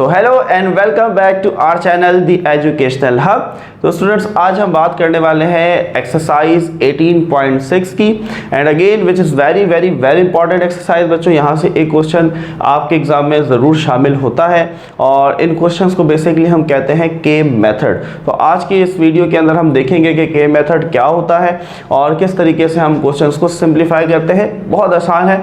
So hello and welcome back to our channel the educational hub. तो students, आज हम बात करने वाले हैं एक्सरसाइज 18.6 की and again which is very very very important exercise. बच्चों, यहाँ से एक क्वेश्चन आपके एग्जाम में ज़रूर शामिल होता है और इन क्वेश्चंस को बेसिकली हम कहते हैं के मेथड। तो आज की इस वीडियो के अंदर हम देखेंगे कि के मेथड क्या होता है और किस तरीके से हम क्वेश्चंस को सिंप्लीफाई करते हैं। बहुत आसान है,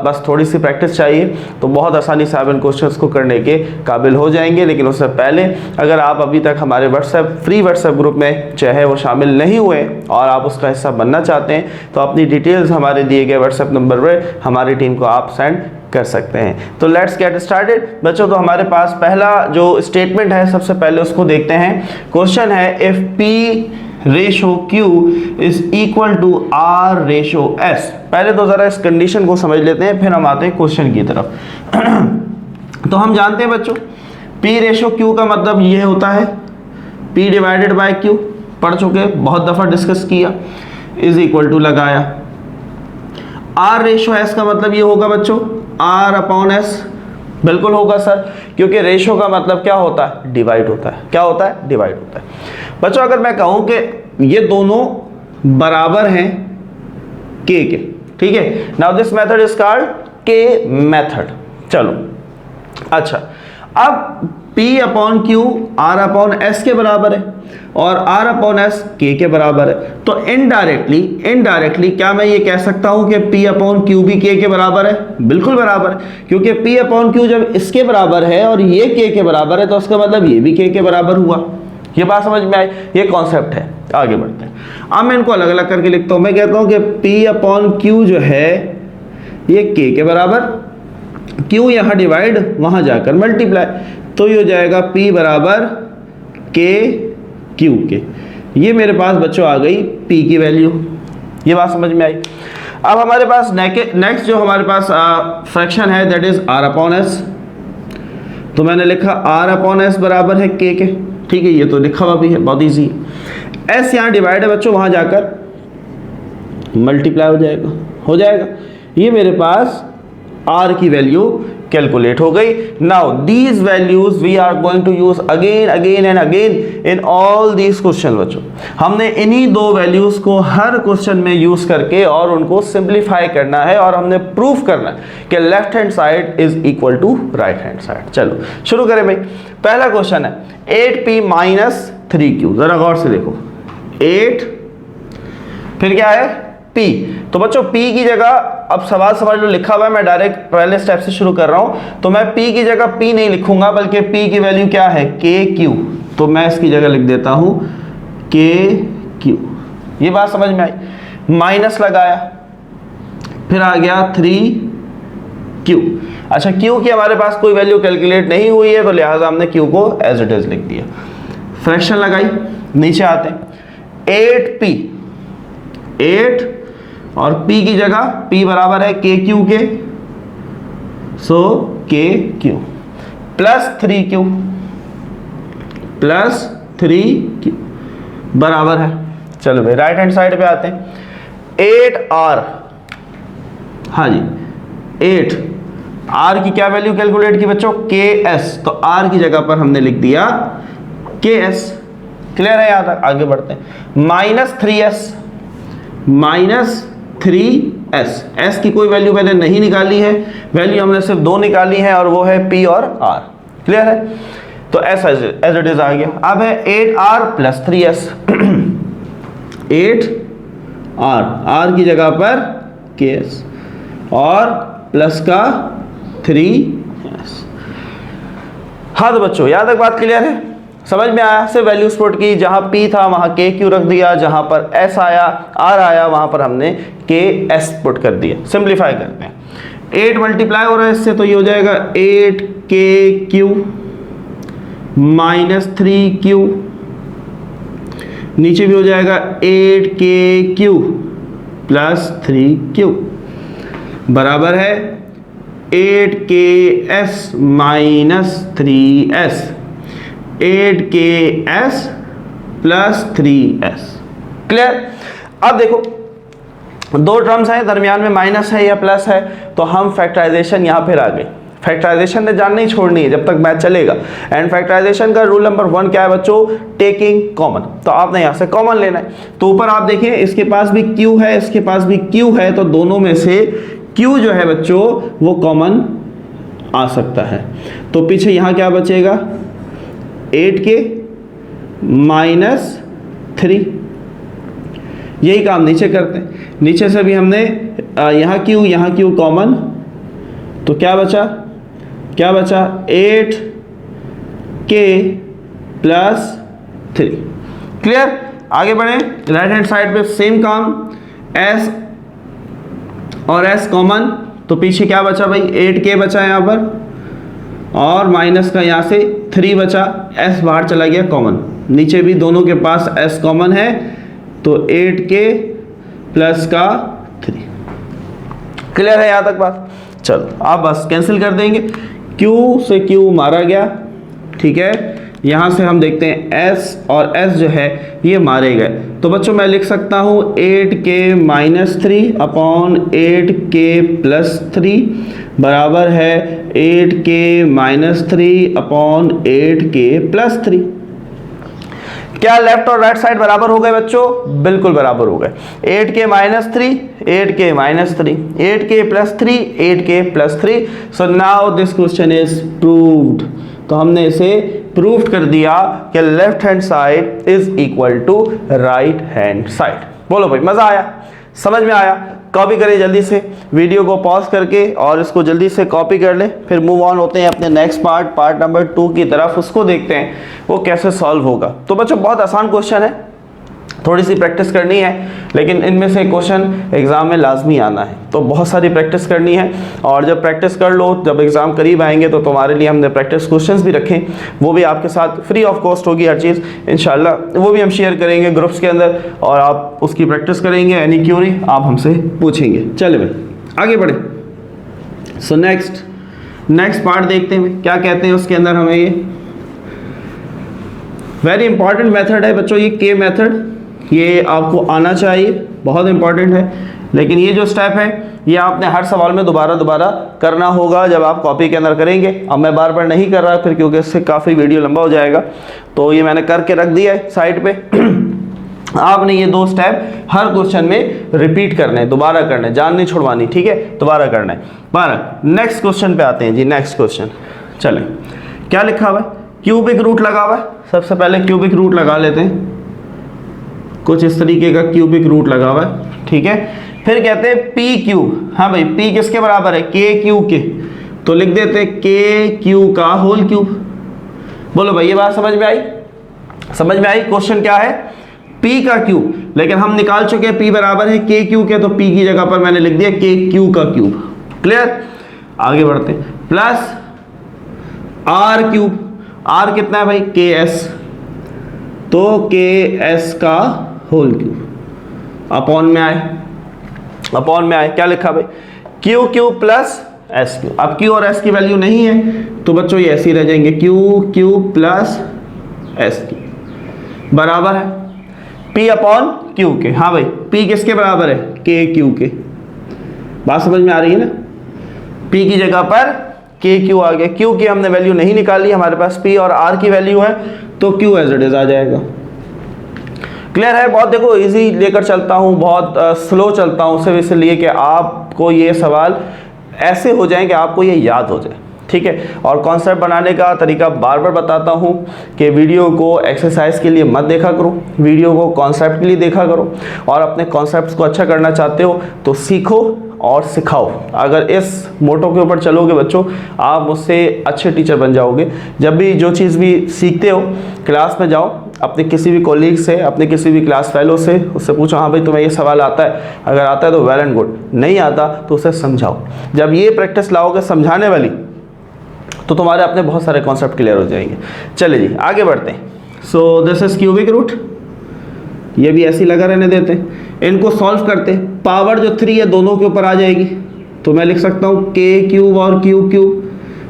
बस थोड़ी सी प्रैक्टिस चाहिए तो बहुत आसानी से आप इन क्वेश्चंस को करने के काबिल हो जाएंगे। लेकिन उससे पहले अगर आप अभी तक हमारे फ्री व्हाट्सएप ग्रुप में चाहे वो शामिल नहीं हुए और आप उसका हिस्सा बनना चाहते हैं तो अपनी डिटेल्स हमारे दिए गए व्हाट्सएप नंबर पर हमारी टीम को आप सेंड कर सकते हैं। तो लेट्स गेट स्टार्टेड बच्चों। तो हमारे पास पहला जो स्टेटमेंट है सबसे पहले उसको देखते हैं। क्वेश्चन है if P ratio Q is equal to R ratio S। पहले तो ज़रा इस कंडीशन को समझ लेते हैं, फिर हम आते हैं क्वेश्चन की तरफ। तो हम जानते हैं बच्चों P रेशो Q का मतलब ये होता है P डिवाइडेड बाय Q, पढ़ चुके, बहुत दफ़ा डिस्कस किया, इज इक्वल टू लगाया। R रेशो S का मतलब ये होगा बच्चों R अपॉन S, बिल्कुल होगा सर, क्योंकि रेशो का मतलब क्या होता है, डिवाइड होता है। क्या होता है, डिवाइड होता है। बच्चों अगर मैं कहूं कि ये दोनों बराबर हैं K के, ठीक है, now this method is called K method. चलो अच्छा, अब P upon Q R upon S के बराबर है और R अपॉन S K के बराबर है। तो इनडायरेक्टली क्या मैं ये कह सकता हूं कि P अपॉन Q भी K के बराबर है? बिल्कुल बराबर है, क्योंकि P अपॉन Q जब इसके बराबर है और ये K के बराबर है तो उसका मतलब ये भी K के बराबर हुआ। ये बात समझ में आई? ये कॉन्सेप्ट है। आगे बढ़ते हैं। अब मैं इनको अलग अलग करके लिखता हूं। मैं कहता हूं कि P अपॉन Q जो है ये K के बराबर, Q यहाँ डिवाइड वहां जाकर मल्टीप्लाई, तो ये हो जाएगा P बराबर K Q के। ये मेरे पास बच्चों आ गई P की वैल्यू। ये बात समझ में आई? अब हमारे पास नेक्स्ट जो हमारे पास फ्रैक्शन है that is R upon S। तो मैंने लिखा R अपॉन S बराबर है K के, ठीक है, ये तो लिखा हुआ भी है, बहुत ईजी। S यहाँ डिवाइड है बच्चों, वहां जाकर मल्टीप्लाई हो जाएगा। ये मेरे पास R की वैल्यू कैलकुलेट हो गई। Now these values we are going to use again and again in all these question. बच्चों हमने इन्हीं दो वैल्यूज को हर क्वेश्चन में यूज करके और उनको सिंप्लीफाई करना है और हमने प्रूफ करना है कि left hand side is equal to right hand side. चलो शुरू करें भाई। पहला क्वेश्चन है 8P माइनस 3Q। जरा गौर से देखो, 8 फिर क्या है P। तो बच्चों P की जगह, अब सवाल समझ लो, लिखा हुआ है, मैं डायरेक्ट पहले स्टेप से शुरू कर रहा हूं। तो मैं P की जगह P नहीं लिखूंगा, बल्कि P की वैल्यू क्या है, KQ। तो मैं इसकी जगह लिख देता हूं KQ। ये बात समझ में आई? माइनस लगाया, फिर आ गया 3Q। अच्छा, Q की हमारे पास कोई वैल्यू कैलकुलेट नहीं हुई है तो लिहाजा हमने Q को एज इट इज लिख दिया। फ्रैक्शन लगाई, नीचे आते हैं 8P, 8 और P की जगह P बराबर है KQ के, सो KQ प्लस 3Q बराबर है। चलो भाई राइट हैंड साइड पे आते हैं। 8R, हाँ जी 8, R की क्या वैल्यू कैलकुलेट की बच्चों, KS। तो R की जगह पर हमने लिख दिया KS। क्लियर है? यहाँ तक आगे बढ़ते हैं। Minus 3S, minus 3S। S की कोई वैल्यू मैंने नहीं निकाली है, वैल्यू हमने सिर्फ दो निकाली है और वो है P और R। क्लियर है? तो S एज इट इज आ गया। अब है 8R plus 3S। 8R, R की जगह पर KS और प्लस का 3S। हाँ तो बच्चों यहाँ तक बात क्लियर है? समझ में आया? से वैल्यूज पुट की, जहां P था वहां KQ रख दिया, जहां पर S आया, R आया, वहां पर हमने KS पुट कर दिया। सिंप्लीफाई करते हैं। 8 मल्टीप्लाई हो रहा है इससे, तो ये हो जाएगा 8KQ माइनस 3Q, नीचे भी हो जाएगा 8KQ प्लस 3Q बराबर है 8KS minus 3S, 8KS plus 3S। Clear? अब देखो दो टर्म्स हैं, दरमियान में माइनस है या प्लस है, तो हम फैक्टराइजेशन यहाँ फिर आ गए। फैक्टराइजेशन ने जान नहीं छोड़नी है जब तक मैथ चलेगा। एंड फैक्टराइजेशन का रूल नंबर 1 क्या है बच्चों, टेकिंग कॉमन। तो आपने यहाँ से कॉमन लेना है। तो ऊपर आप देखिए इसके पास भी q है, इसके पास भी q है, तो दोनों में से q जो है बच्चों वो कॉमन आ सकता है। तो पीछे यहाँ क्या बचेगा, 8k - 3। यही काम नीचे करते हैं। नीचे से भी हमने यहाँ q कॉमन, तो क्या बचा 8k + 3। क्लियर। आगे बढ़े, राइट हैंड साइड पे सेम काम, s और s कॉमन, तो पीछे क्या बचा भाई, 8k बचा यहाँ पर, और माइनस का यहाँ से 3 बचा, s बाहर चला गया कॉमन। नीचे भी दोनों के पास s कॉमन है, तो 8k + 3। क्लियर है यहाँ तक बात। चलो आप बस कैंसिल कर देंगे, q से q मारा गया, ठीक है। यहाँ से हम देखते हैं s और s जो है ये मारे गए। तो बच्चों मैं लिख सकता हूँ 8k - 3 अपॉन 8k + 3 बराबर है 8k - 3 अपॉन 8k + 3। क्या लेफ्ट और राइट साइड बराबर हो गए बच्चों? बिल्कुल बराबर हो गए। 8k - 3 8k - 3 8k + 3 8k + 3। So now this question is proved. तो हमने इसे प्रूव कर दिया कि left hand side is equal to right hand side. बोलो भाई मजा आया, समझ में आया? कॉपी करें जल्दी से, वीडियो को पॉज करके और इसको जल्दी से कॉपी कर लें। फिर मूव ऑन होते हैं अपने नेक्स्ट पार्ट नंबर 2 की तरफ, उसको देखते हैं वो कैसे सॉल्व होगा। तो बच्चों बहुत आसान क्वेश्चन है, थोड़ी सी प्रैक्टिस करनी है, लेकिन इनमें से क्वेश्चन एग्जाम में लाजमी आना है, तो बहुत सारी प्रैक्टिस करनी है। और जब प्रैक्टिस कर लो, जब एग्जाम करीब आएंगे तो तुम्हारे लिए हमने प्रैक्टिस क्वेश्चंस भी रखे, वो भी आपके साथ फ्री ऑफ कॉस्ट होगी हर चीज़ इंशाल्लाह। वो भी हम शेयर करेंगे ग्रुप्स के अंदर और आप उसकी प्रैक्टिस करेंगे, एनी क्यूरी आप हमसे पूछेंगे। चले भाई आगे बढ़े। सो नेक्स्ट पार्ट देखते हैं क्या कहते हैं उसके अंदर हमें। ये वेरी इंपॉर्टेंट मेथड है बच्चों, ये के मेथड, ये आपको आना चाहिए, बहुत इंपॉर्टेंट है। लेकिन ये जो स्टेप है ये आपने हर सवाल में दोबारा करना होगा जब आप कॉपी के अंदर करेंगे। अब मैं बार नहीं कर रहा फिर, क्योंकि इससे काफ़ी वीडियो लंबा हो जाएगा, तो ये मैंने करके रख दिया है साइड पे। आपने ये 2 स्टेप हर क्वेश्चन में रिपीट करने हैं, दोबारा करने हैं, जान नहीं छुड़वानी, ठीक है, दोबारा करना है। 12 नेक्स्ट क्वेश्चन पे आते हैं जी। नेक्स्ट क्वेश्चन चले, क्या लिखा हुआ है, क्यूबिक रूट लगा हुआ है। सबसे पहले क्यूबिक रूट लगा लेते हैं, कुछ इस तरीके का क्यूबिक रूट लगा हुआ है, ठीक है। फिर कहते हैं पी क्यू, हाँ भाई पी किसके बराबर है, के क्यू के, तो लिख देते हैं के क्यू का होल क्यूब। बोलो भाई ये बात समझ में आई? समझ में आई? क्वेश्चन क्या है, पी का क्यूब, लेकिन हम निकाल चुके हैं पी बराबर है के क्यू के, तो पी की जगह पर मैंने लिख दिया के क्यू का क्यूब। क्लियर। आगे बढ़ते हैं, प्लस आर क्यूब, आर कितना है भाई, के एस, तो के एस का होल क्यूब अपॉन में आए क्या लिखा भाई, Q cube plus s cube. अब क्यू और एस की वैल्यू नहीं है तो बच्चों ये ऐसे ही रह जाएंगे, Q cube plus s cube बराबर है पी अपॉन क्यू के। हाँ भाई पी किसके बराबर है, के क्यू के। बात समझ में आ रही है ना? पी की जगह पर के क्यू आ गया, क्यू की हमने वैल्यू नहीं निकाली, हमारे पास पी और आर की वैल्यू है, तो क्यू एज इट इज आ जाएगा। क्लियर है? बहुत देखो इजी लेकर चलता हूँ, बहुत स्लो चलता हूँ, सिर्फ इसलिए कि आपको ये सवाल ऐसे हो जाए कि आपको ये याद हो जाए, ठीक है। और कॉन्सेप्ट बनाने का तरीका बार बार बताता हूँ कि वीडियो को एक्सरसाइज के लिए मत देखा करो, वीडियो को कॉन्सेप्ट के लिए देखा करो, और अपने कॉन्सेप्ट्स को अच्छा करना चाहते हो तो सीखो और सिखाओ। अगर इस मोटो के ऊपर चलोगे बच्चों, आप मुझसे अच्छे टीचर बन जाओगे। जब भी जो चीज़ भी सीखते हो, क्लास में जाओ, अपने किसी भी कोलीग से, अपने किसी भी क्लास फेलो से, उससे पूछो हाँ भाई तुम्हें ये सवाल आता है, अगर आता है तो वेल एंड गुड, नहीं आता तो उसे समझाओ। जब ये प्रैक्टिस लाओगे समझाने वाली, तो तुम्हारे अपने बहुत सारे कॉन्सेप्ट क्लियर हो जाएंगे। चलिए जी आगे बढ़ते हैं। So this is cubic root, ये भी ऐसे ही लगा रहने देते हैं। इनको सॉल्व करते, पावर जो 3 है दोनों के ऊपर आ जाएगी, तो मैं लिख सकता हूँ के क्यूब और क्यू क्यूब।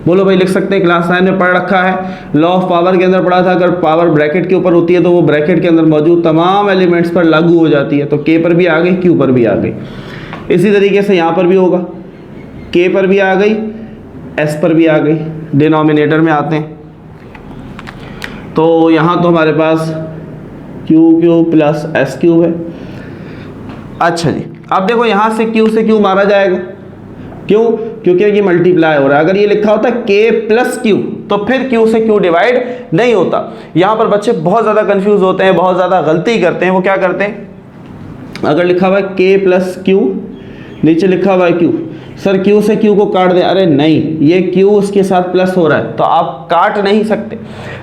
बोलो भाई लिख सकते हैं, क्लास 9 में पढ़ रखा है, लॉ ऑफ पावर के अंदर पढ़ा था, अगर पावर ब्रैकेट के ऊपर होती है तो वो ब्रैकेट के अंदर मौजूद तमाम एलिमेंट्स पर लागू हो जाती है, तो के पर भी आ गई, क्यू पर भी आ गई। इसी तरीके से यहाँ पर भी होगा, के पर भी आ गई, एस पर भी आ गई, डिनोमिनेटर में आते हैं तो यहाँ तो हमारे पास q cube plus s cube है। अच्छा जी, अब देखो यहाँ से क्यू मारा जाएगा, क्यों? क्योंकि ये मल्टीप्लाई हो रहा है। अगर ये लिखा होता के प्लस क्यू तो फिर क्यू से क्यू डिवाइड नहीं होता। यहाँ पर बच्चे बहुत ज़्यादा कंफ्यूज होते हैं, बहुत ज़्यादा गलती करते हैं। वो क्या करते हैं, अगर लिखा हुआ है के प्लस क्यू, नीचे लिखा हुआ है क्यू, सर क्यू से क्यू को काट दें। अरे नहीं, ये क्यू उसके साथ प्लस हो रहा है तो आप काट नहीं सकते।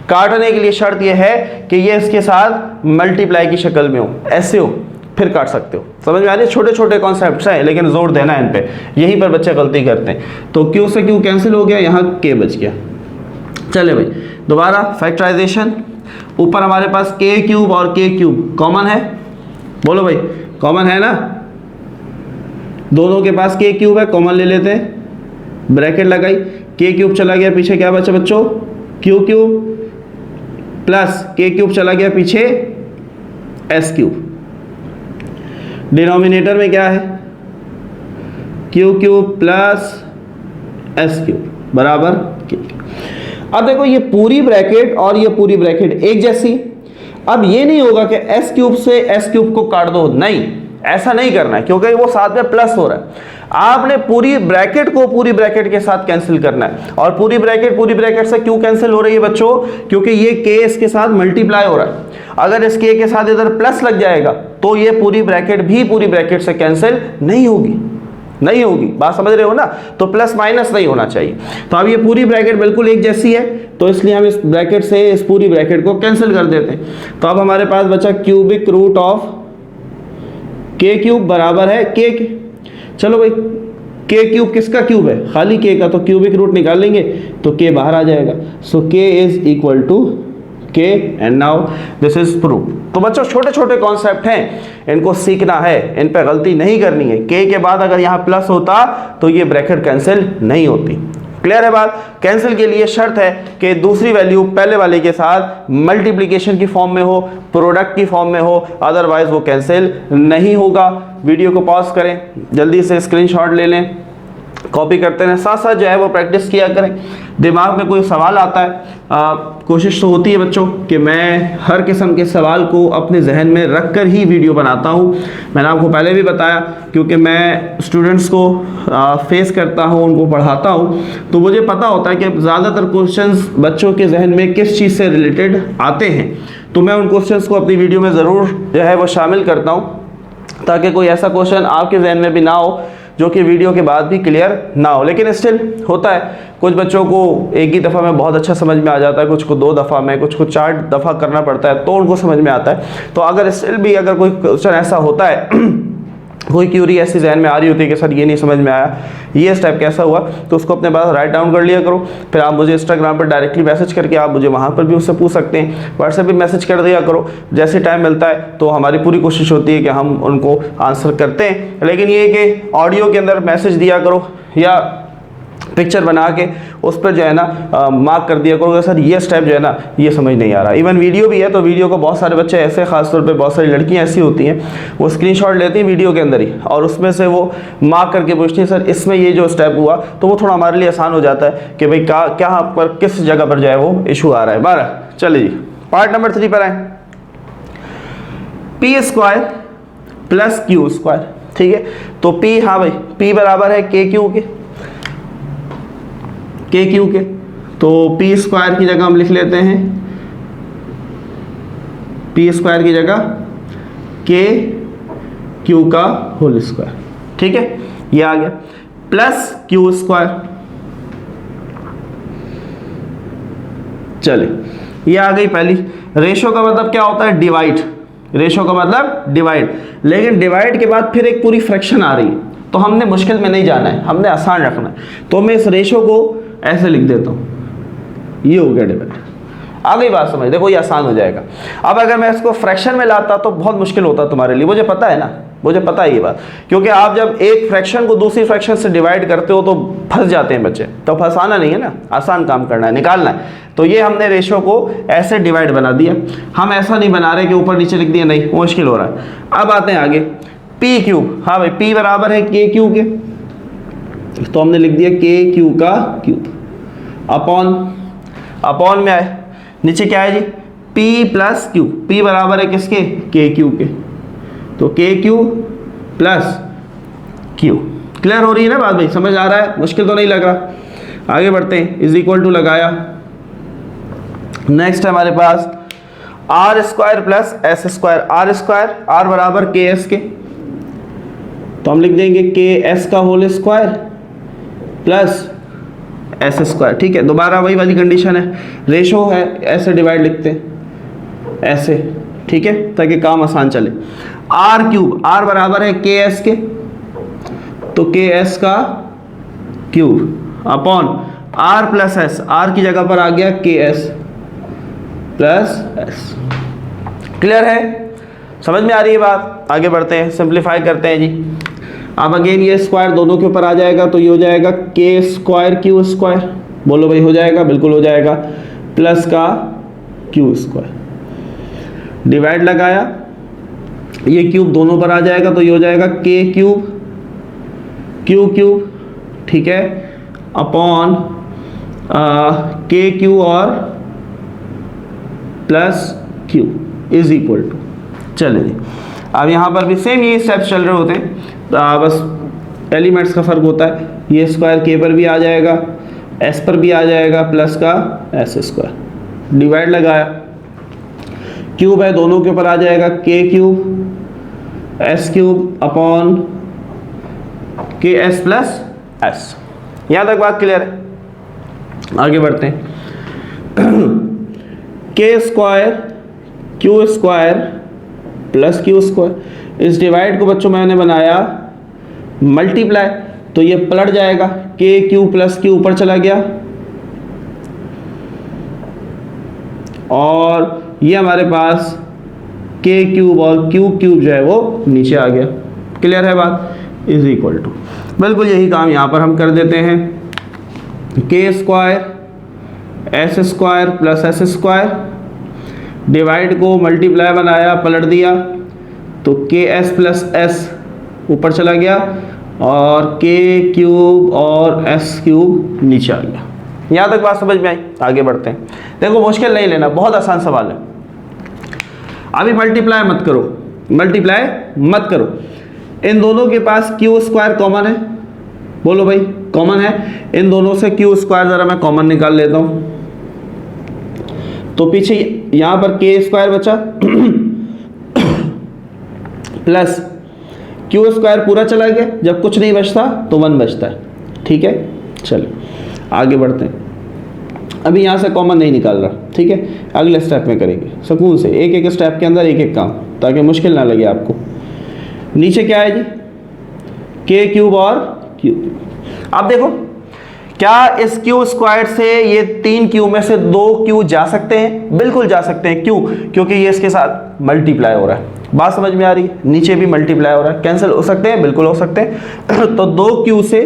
काटने के लिए शर्त यह है कि ये इसके साथ मल्टीप्लाई की शक्ल में हो, ऐसे हो, फिर काट सकते हो। समझ में आ रही है? छोटे छोटे कॉन्सेप्ट्स हैं लेकिन जोर देना है इन पे, यहीं पर बच्चे गलती करते हैं। तो क्यू से क्यू कैंसिल हो गया, यहाँ के बच गया। चले भाई दोबारा फैक्टराइजेशन, ऊपर हमारे पास के क्यूब और के क्यूब कॉमन है, बोलो भाई कॉमन है ना, दोनों के पास के क्यूब है, कॉमन ले लेते हैं, ब्रैकेट लगाई, के क्यूब चला गया पीछे, क्या बचा बच्चों, क्यू क्यूब प्लस के क्यूब चला गया पीछे एस क्यूब। डिनोमिनेटर में क्या है, Q cube plus s cube बराबर के। अब देखो ये पूरी ब्रैकेट और ये पूरी ब्रैकेट एक जैसी। अब ये नहीं होगा कि एस क्यूब से एस क्यूब को काट दो, नहीं, ऐसा नहीं करना है क्योंकि वो साथ में प्लस हो रहा है। आपने पूरी ब्रैकेट को पूरी ब्रैकेट के साथ कैंसिल करना है। और पूरी ब्रैकेट से क्यों कैंसिल हो रही है बच्चों, क्योंकि ये के इसके साथ मल्टीप्लाई हो रहा है। अगर इस के साथ इधर प्लस लग जाएगा तो ये पूरी ब्रैकेट भी पूरी ब्रैकेट से कैंसिल नहीं होगी। बात समझ रहे हो ना? तो प्लस माइनस नहीं होना चाहिए। तो अब ये पूरी ब्रैकेट बिल्कुल एक जैसी है तो इसलिए हम इस ब्रैकेट से इस पूरी ब्रैकेट को कैंसिल कर देते हैं। तो अब हमारे पास बचा क्यूबिक रूट ऑफ के क्यूब बराबर है के। चलो भाई के क्यूब किसका क्यूब है, खाली के का, तो क्यूबिक रूट निकाल लेंगे तो के बाहर आ जाएगा। सो के इज इक्वल टू के and now this is proof. तो बच्चों छोटे छोटे कॉन्सेप्ट हैं, इनको सीखना है, इन पे गलती नहीं करनी है। के बाद अगर यहाँ प्लस होता तो ये ब्रैकेट कैंसिल नहीं होती। क्लियर है बात? कैंसिल के लिए शर्त है कि दूसरी वैल्यू पहले वाले के साथ मल्टीप्लिकेशन की फॉर्म में हो, प्रोडक्ट की फॉर्म में हो, अदरवाइज वो कैंसिल नहीं होगा। वीडियो को पॉज करें, जल्दी से स्क्रीनशॉट ले लें, कॉपी करते रहें, साथ साथ जो है वो प्रैक्टिस किया करें। दिमाग में कोई सवाल आता है, कोशिश तो होती है बच्चों कि मैं हर किस्म के सवाल को अपने जहन में रख कर ही वीडियो बनाता हूँ। मैंने आपको पहले भी बताया क्योंकि मैं स्टूडेंट्स को फेस करता हूँ, उनको पढ़ाता हूँ, तो मुझे पता होता है कि ज़्यादातर क्वेश्चंस बच्चों के जहन में किस चीज़ से रिलेटेड आते हैं। तो मैं उन क्वेश्चंस को अपनी वीडियो में ज़रूर जो है वो शामिल करता हूँ ताकि कोई ऐसा क्वेश्चन आपके जहन में भी ना हो जो कि वीडियो के बाद भी क्लियर ना हो। लेकिन स्टिल होता है, कुछ बच्चों को एक ही दफ़ा में बहुत अच्छा समझ में आ जाता है, कुछ को 2 दफ़ा में, कुछ को 4 दफ़ा करना पड़ता है तो उनको समझ में आता है। तो अगर स्टिल भी अगर कोई क्वेश्चन ऐसा होता है कोई क्यूरी ऐसी जहन में आ रही होती है कि सर ये नहीं समझ में आया, ये स्टेप कैसा हुआ, तो उसको अपने पास राइट डाउन कर लिया करो। फिर आप मुझे इंस्टाग्राम पर डायरेक्टली मैसेज करके आप मुझे वहाँ पर भी उससे पूछ सकते हैं, व्हाट्सएप पे मैसेज कर दिया करो। जैसे टाइम मिलता है तो हमारी पूरी कोशिश होती है कि हम उनको आंसर करते हैं। लेकिन ये कि ऑडियो के अंदर मैसेज दिया करो या पिक्चर बना के उस पर जो है ना मार्क कर दिया करो सर ये स्टेप जो है ना ये समझ नहीं आ रहा। इवन वीडियो भी है तो वीडियो को बहुत सारे बच्चे ऐसे, खासतौर पे बहुत सारी लड़कियां ऐसी होती हैं वो स्क्रीनशॉट लेती हैं वीडियो के अंदर ही और उसमें से वो मार्क करके पूछती हैं सर इसमें ये जो स्टेप हुआ, तो वो थोड़ा हमारे लिए आसान हो जाता है कि भाई क्या पर किस जगह पर जो है वो इशू आ रहा है। 12 चलिए जी पार्ट नंबर 3 पर आए। P square plus Q square, ठीक है। तो पी, हाँ भाई पी बराबर है के क्यू के, तो पी स्क्वायर की जगह हम लिख लेते हैं पी स्क्वायर की जगह के क्यू का होल स्क्वायर, ठीक है। ये आ गया प्लस क्यू स्क्वायर। चले ये आ गई पहली। रेशो का मतलब क्या होता है, डिवाइड। रेशो का मतलब डिवाइड, लेकिन डिवाइड के बाद फिर एक पूरी फ्रैक्शन आ रही है तो हमने मुश्किल में नहीं जाना है, हमने आसान रखना है। तो मैं इस रेशो को ऐसे लिख देता हूं, ये हो गया डिवाइड। आ गई बात समझ, देखो ये आसान हो जाएगा। अब अगर मैं इसको फ्रैक्शन में लाता तो बहुत मुश्किल होता तुम्हारे लिए, मुझे पता है ना, मुझे पता है ये बात, क्योंकि आप जब एक फ्रैक्शन को दूसरी फ्रैक्शन से डिवाइड करते हो तो फंस जाते हैं बच्चे। तो फंसाना नहीं है ना, आसान काम करना है, निकालना है। तो ये हमने रेशो को ऐसे डिवाइड बना दिया, हम ऐसा नहीं बना रहे कि ऊपर नीचे लिख दिया, नहीं मुश्किल हो रहा है। अब आते हैं आगे, पी क्यूब। हाँ भाई पी बराबर है के क्यू के, तो हमने लिख दिया के क्यू का क्यूब अपॉन में आए, नीचे क्या है जी p प्लस क्यू, p बराबर है किसके के क्यू के, तो के क्यू प्लस क्यू। क्लियर हो रही है ना बात भाई, समझ आ रहा है, मुश्किल तो नहीं लग रहा। आगे बढ़ते हैं, इज इक्वल टू लगाया। नेक्स्ट है हमारे पास r square plus S square, r square r बराबर के एस के, तो हम लिख देंगे के एस का whole square plus S square. ठीक है, दोबारा वही वाली कंडीशन है, रेशो है ऐसे डिवाइड लिखते हैं ऐसे, ठीक है, ताकि काम आसान चले। आर क्यूब, आर बराबर है के एस के, तो के एस का cube upon R plus S, R की जगह पर आ गया के एस प्लस एस। क्लियर है, समझ में आ रही है बात। आगे बढ़ते हैं, सिंप्लीफाई करते हैं जी। अब अगेन ये स्क्वायर दोनों के ऊपर आ जाएगा, तो ये हो जाएगा के स्क्वायर क्यू स्क्वायर, बोलो भाई हो जाएगा, बिल्कुल हो जाएगा, प्लस का क्यू स्क्वायर, डिवाइड लगाया, ये क्यूब दोनों पर आ जाएगा, तो ये हो जाएगा के क्यूब क्यू क्यूब, ठीक है, अपॉन के क्यू और plus Q is equal to. चलिए जी, अब यहाँ पर भी सेम ये स्टेप्स चल रहे होते हैं, बस एलिमेंट्स का फर्क होता है। ये स्क्वायर के पर भी आ जाएगा, एस पर भी आ जाएगा, प्लस का एस स्क्वायर, डिवाइड लगाया, क्यूब है दोनों के ऊपर आ जाएगा, के क्यूब एस क्यूब अपॉन के एस प्लस एस। यहाँ तक बात क्लियर है। आगे बढ़ते हैं, के square Q square plus Q square, इस डिवाइड को बच्चों मैंने बनाया मल्टीप्लाई, तो ये पलट जाएगा, के क्यू प्लस क्यू ऊपर चला गया और ये हमारे पास के क्यूब और क्यू क्यूब जो है वो नीचे आ गया। क्लियर है बात, इज इक्वल टू, बिल्कुल यही काम यहाँ पर हम कर देते हैं, के square S square plus S square, divide को मल्टीप्लाई बनाया, पलट दिया, तो के एस प्लस एस ऊपर चला गया और के क्यूब और एस क्यूब नीचे आ गया। यहाँ तक बात समझ में आई। आगे बढ़ते हैं, देखो मुश्किल नहीं लेना, बहुत आसान सवाल है। अभी मल्टीप्लाई मत करो, मल्टीप्लाई मत करो, इन दोनों के पास क्यू स्क्वायर कॉमन है, बोलो भाई कॉमन है, इन दोनों से क्यू स्क्वायर जरा मैं कॉमन निकाल लेता हूं, तो पीछे यहां पर के स्क्वायर बचा प्लस क्यू स्क्वायर पूरा चला गया, जब कुछ नहीं बचता तो 1 बचता है। ठीक है, चलो आगे बढ़ते हैं। अभी यहां से कॉमन नहीं निकाल रहा, ठीक है, अगले स्टेप में करेंगे सुकून से, एक एक स्टेप के अंदर एक एक काम, ताकि मुश्किल ना लगे आपको। नीचे क्या है जी, के क्यूब और क्यूब। अब देखो क्या इस क्यू स्क्वायर से ये 3 क्यू में से 2 क्यू जा सकते हैं? बिल्कुल जा सकते हैं। क्यों? क्योंकि ये इसके साथ मल्टीप्लाई हो रहा है। बात समझ में आ रही है? नीचे भी मल्टीप्लाई हो रहा है, कैंसिल हो सकते हैं, बिल्कुल हो सकते हैं। तो 2 क्यू से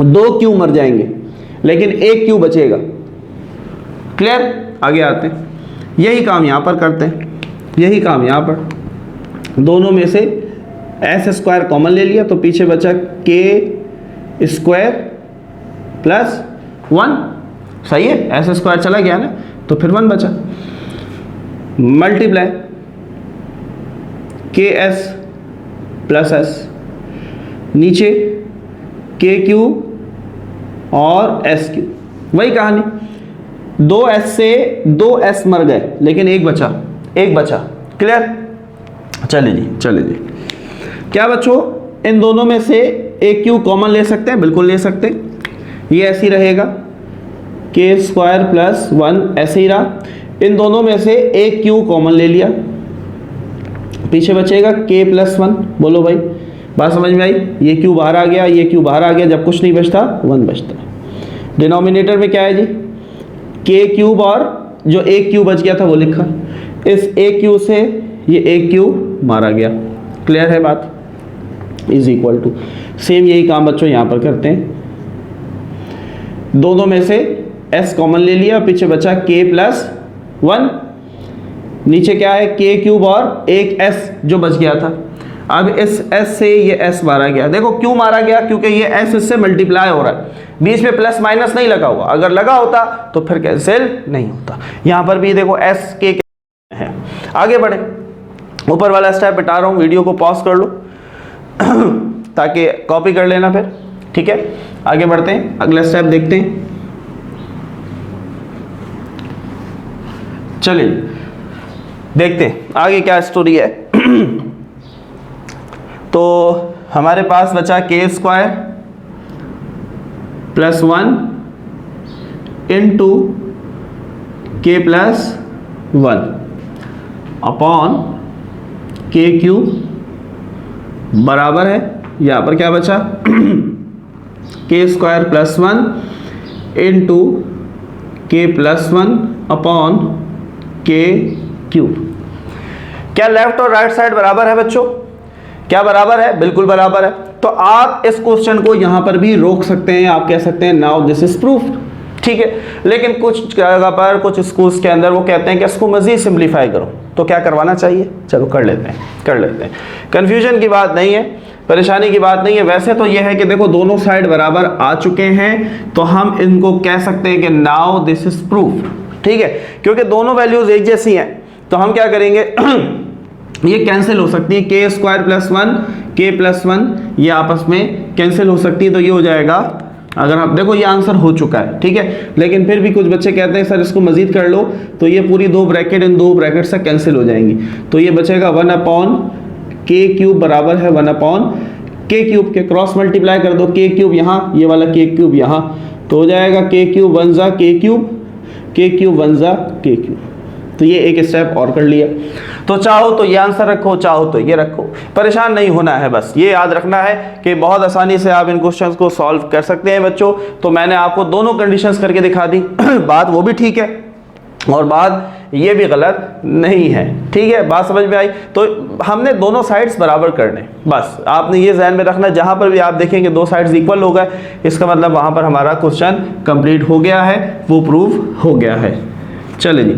2 क्यू मर जाएंगे, लेकिन 1 क्यू बचेगा। क्लियर? आगे आते हैं, यही काम यहां पर करते हैं, यही काम यहां पर। दोनों में से एस स्क्वायर कॉमन ले लिया, तो पीछे बचा के स्क्वायर प्लस 1। सही है, एस स्क्वायर चला गया ना, तो फिर 1 बचा। मल्टीप्लाई के एस प्लस एस, नीचे के क्यूब और एस क्यूब। वही कहानी, 2s से 2s मर गए, लेकिन एक बचा, एक बचा। क्लियर? चलिए जी, चलिए जी। क्या बच्चों, इन दोनों में से एक क्यू कॉमन ले सकते हैं? बिल्कुल ले सकते हैं। ये ऐसे ही रहेगा, के स्क्वायर प्लस 1 ऐसे ही रहा। इन दोनों में से एक क्यू कॉमन ले लिया, पीछे बचेगा के प्लस 1। बोलो भाई, बात समझ में आई? ये क्यू बाहर आ गया, ये क्यू बाहर आ गया, जब कुछ नहीं बचता 1 बचता। डिनोमिनेटर में क्या है जी, के क्यूब और जो एक क्यू बच गया था वो लिखा। इस एक क्यू से ये एक क्यू मारा गया। क्लियर है बात? इज इक्वल टू, सेम यही काम बच्चों यहां पर करते हैं। दोनों में से s कॉमन ले लिया, पीछे बचा k प्लस 1, नीचे क्या है, के क्यूब और एक s जो बच गया था। अब इस s से ये s मारा गया, देखो क्यों मारा गया, क्योंकि ये s इससे मल्टीप्लाई हो रहा है, बीच में प्लस माइनस नहीं लगा हुआ, अगर लगा होता तो फिर कैंसिल नहीं होता। यहां पर भी देखो s के है। आगे बढ़े, ऊपर वाला स्टेप बता रहा हूं, वीडियो को पॉज कर लो ताकि कॉपी कर लेना फिर, ठीक है। आगे बढ़ते हैं, अगला स्टेप देखते हैं। चलिए देखते हैं आगे क्या स्टोरी है। तो हमारे पास बचा के square plus 1 into K plus 1 upon के क्यूब बराबर है, यहां पर क्या बचा के square plus 1 into K plus 1 upon के क्यूब। क्या लेफ्ट और राइट साइड बराबर है बच्चों? क्या बराबर है? बिल्कुल बराबर है। तो आप इस क्वेश्चन को यहां पर भी रोक सकते हैं, आप कह सकते हैं नाउ दिस इज प्रूफ्ड, ठीक है। लेकिन कुछ जगह पर, कुछ स्कूल्स के अंदर वो कहते हैं कि इसको मजीद सिंप्लीफाई करो, तो क्या करवाना चाहिए? चलो कर लेते हैं। कंफ्यूजन की बात नहीं है, परेशानी की बात नहीं है। वैसे तो ये है कि देखो दोनों साइड बराबर आ चुके हैं, तो हम इनको कह सकते हैं कि नाउ दिस इज प्रूफ्ड, ठीक है। क्योंकि दोनों वैल्यूज एक जैसी हैं, तो हम क्या करेंगे ये कैंसिल हो सकती है, के स्क्वायर प्लस 1 के प्लस 1 ये आपस में कैंसिल हो सकती है, तो ये हो जाएगा, अगर आप देखो ये आंसर हो चुका है, ठीक है। लेकिन फिर भी कुछ बच्चे कहते हैं सर इसको मजीद कर लो, तो ये पूरी दो ब्रैकेट इन दो ब्रैकेट से कैंसिल हो जाएंगी, तो ये बचेगा 1 अपॉन के क्यूब बराबर है 1 अपॉन के क्यूब के, क्रॉस मल्टीप्लाई कर दो, के क्यूब यहाँ, ये वाला के क्यूब यहाँ, तो हो जाएगा के क्यूब 1 जा के क्यूब, के क्यूब 1 जा के क्यूब। तो ये एक स्टेप और कर लिया। तो चाहो तो ये आंसर रखो, चाहो तो ये रखो, परेशान नहीं होना है, बस ये याद रखना है कि बहुत आसानी से आप इन क्वेश्चंस को सॉल्व कर सकते हैं बच्चों। तो मैंने आपको दोनों कंडीशंस करके दिखा दी बात वो भी ठीक है और बात ये भी गलत नहीं है, ठीक है। बात समझ में आई? तो हमने दोनों साइड्स बराबर करने, बस आपने ये ध्यान में रखना, जहां पर भी आप देखेंगे दो साइड्स इक्वल हो गए, इसका मतलब वहां पर हमारा क्वेश्चन कंप्लीट हो गया है, वो प्रूव हो गया है। चले जी,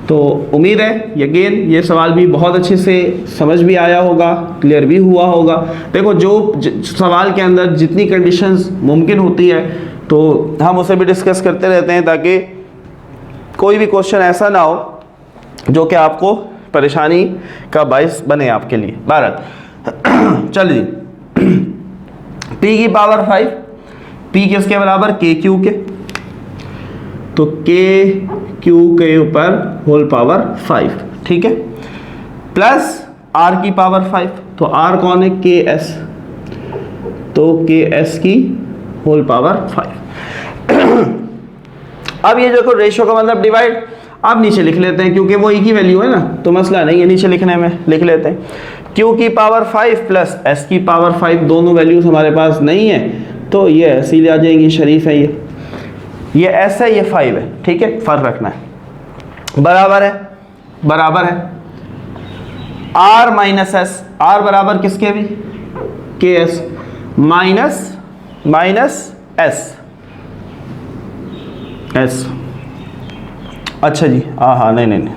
तो उम्मीद है यकीन ये सवाल भी बहुत अच्छे से समझ भी आया होगा, क्लियर भी हुआ होगा। देखो जो सवाल के अंदर जितनी कंडीशंस मुमकिन होती है तो हम उसे भी डिस्कस करते रहते हैं, ताकि कोई भी क्वेश्चन ऐसा ना हो जो कि आपको परेशानी का बायस बने आपके लिए। भारत चलिए, p की पावर 5, p किसके बराबर? के क्यू के, तो के क्यू के ऊपर होल पावर 5, ठीक है, प्लस r की पावर 5, तो r कौन है? के एस, तो के एस की होल पावर 5। अब ये देखो रेशियो का मतलब डिवाइड, अब नीचे लिख लेते हैं क्योंकि वो एक ही वैल्यू है ना, तो मसला नहीं है नीचे लिखने में, लिख लेते हैं q की पावर 5 प्लस s की पावर 5, दोनों वैल्यूज हमारे पास नहीं है, तो ये ऐसी आ जाएंगी, शरीफ है ये s है, ये 5 है, ठीक है, फर्क रखना है, बराबर है r माइनस एस, r बराबर किसके भी? के एस माइनस एस। अच्छा जी, हाँ नहीं,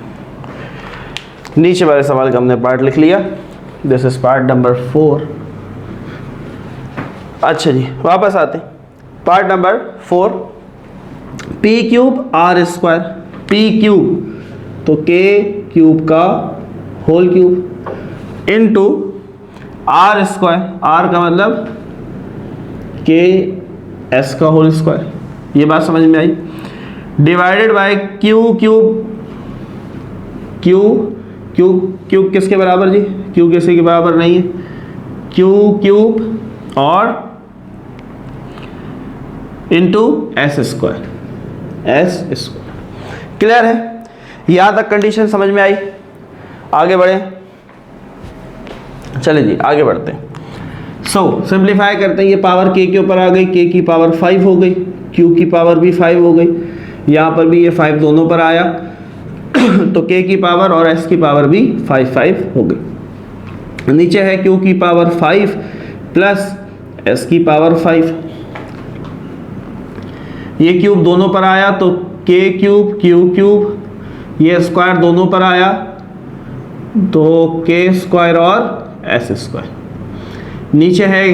नीचे वाले सवाल का हमने पार्ट लिख लिया, दिस इज पार्ट नंबर 4। अच्छा जी, वापस आते हैं, part number 4, p cube r square, p cube तो k क्यूब का whole cube into r square, r का मतलब k s का होल स्क्वायर, ये बात समझ में आई, डिवाइडेड बाय q क्यूब किसके बराबर जी? q किसी के बराबर नहीं है, q क्यूब और इंटू एस स्क्वायर। क्लियर है? यहां तक कंडीशन समझ में आई? आगे बढ़े, चले जी आगे बढ़ते हैं। सिंप्लीफाई करते हैं, ये पावर k के ऊपर आ गई, k की पावर 5 हो गई, q की पावर भी 5 हो गई, यहाँ पर भी ये 5 दोनों पर आया तो k की पावर और s की पावर भी 5 हो गई। नीचे है q की पावर 5 प्लस s की पावर 5, ये क्यूब दोनों पर आया तो k क्यूब q क्यूब, ये स्क्वायर दोनों पर आया तो k स्क्वायर और एस स्क्वायर, नीचे है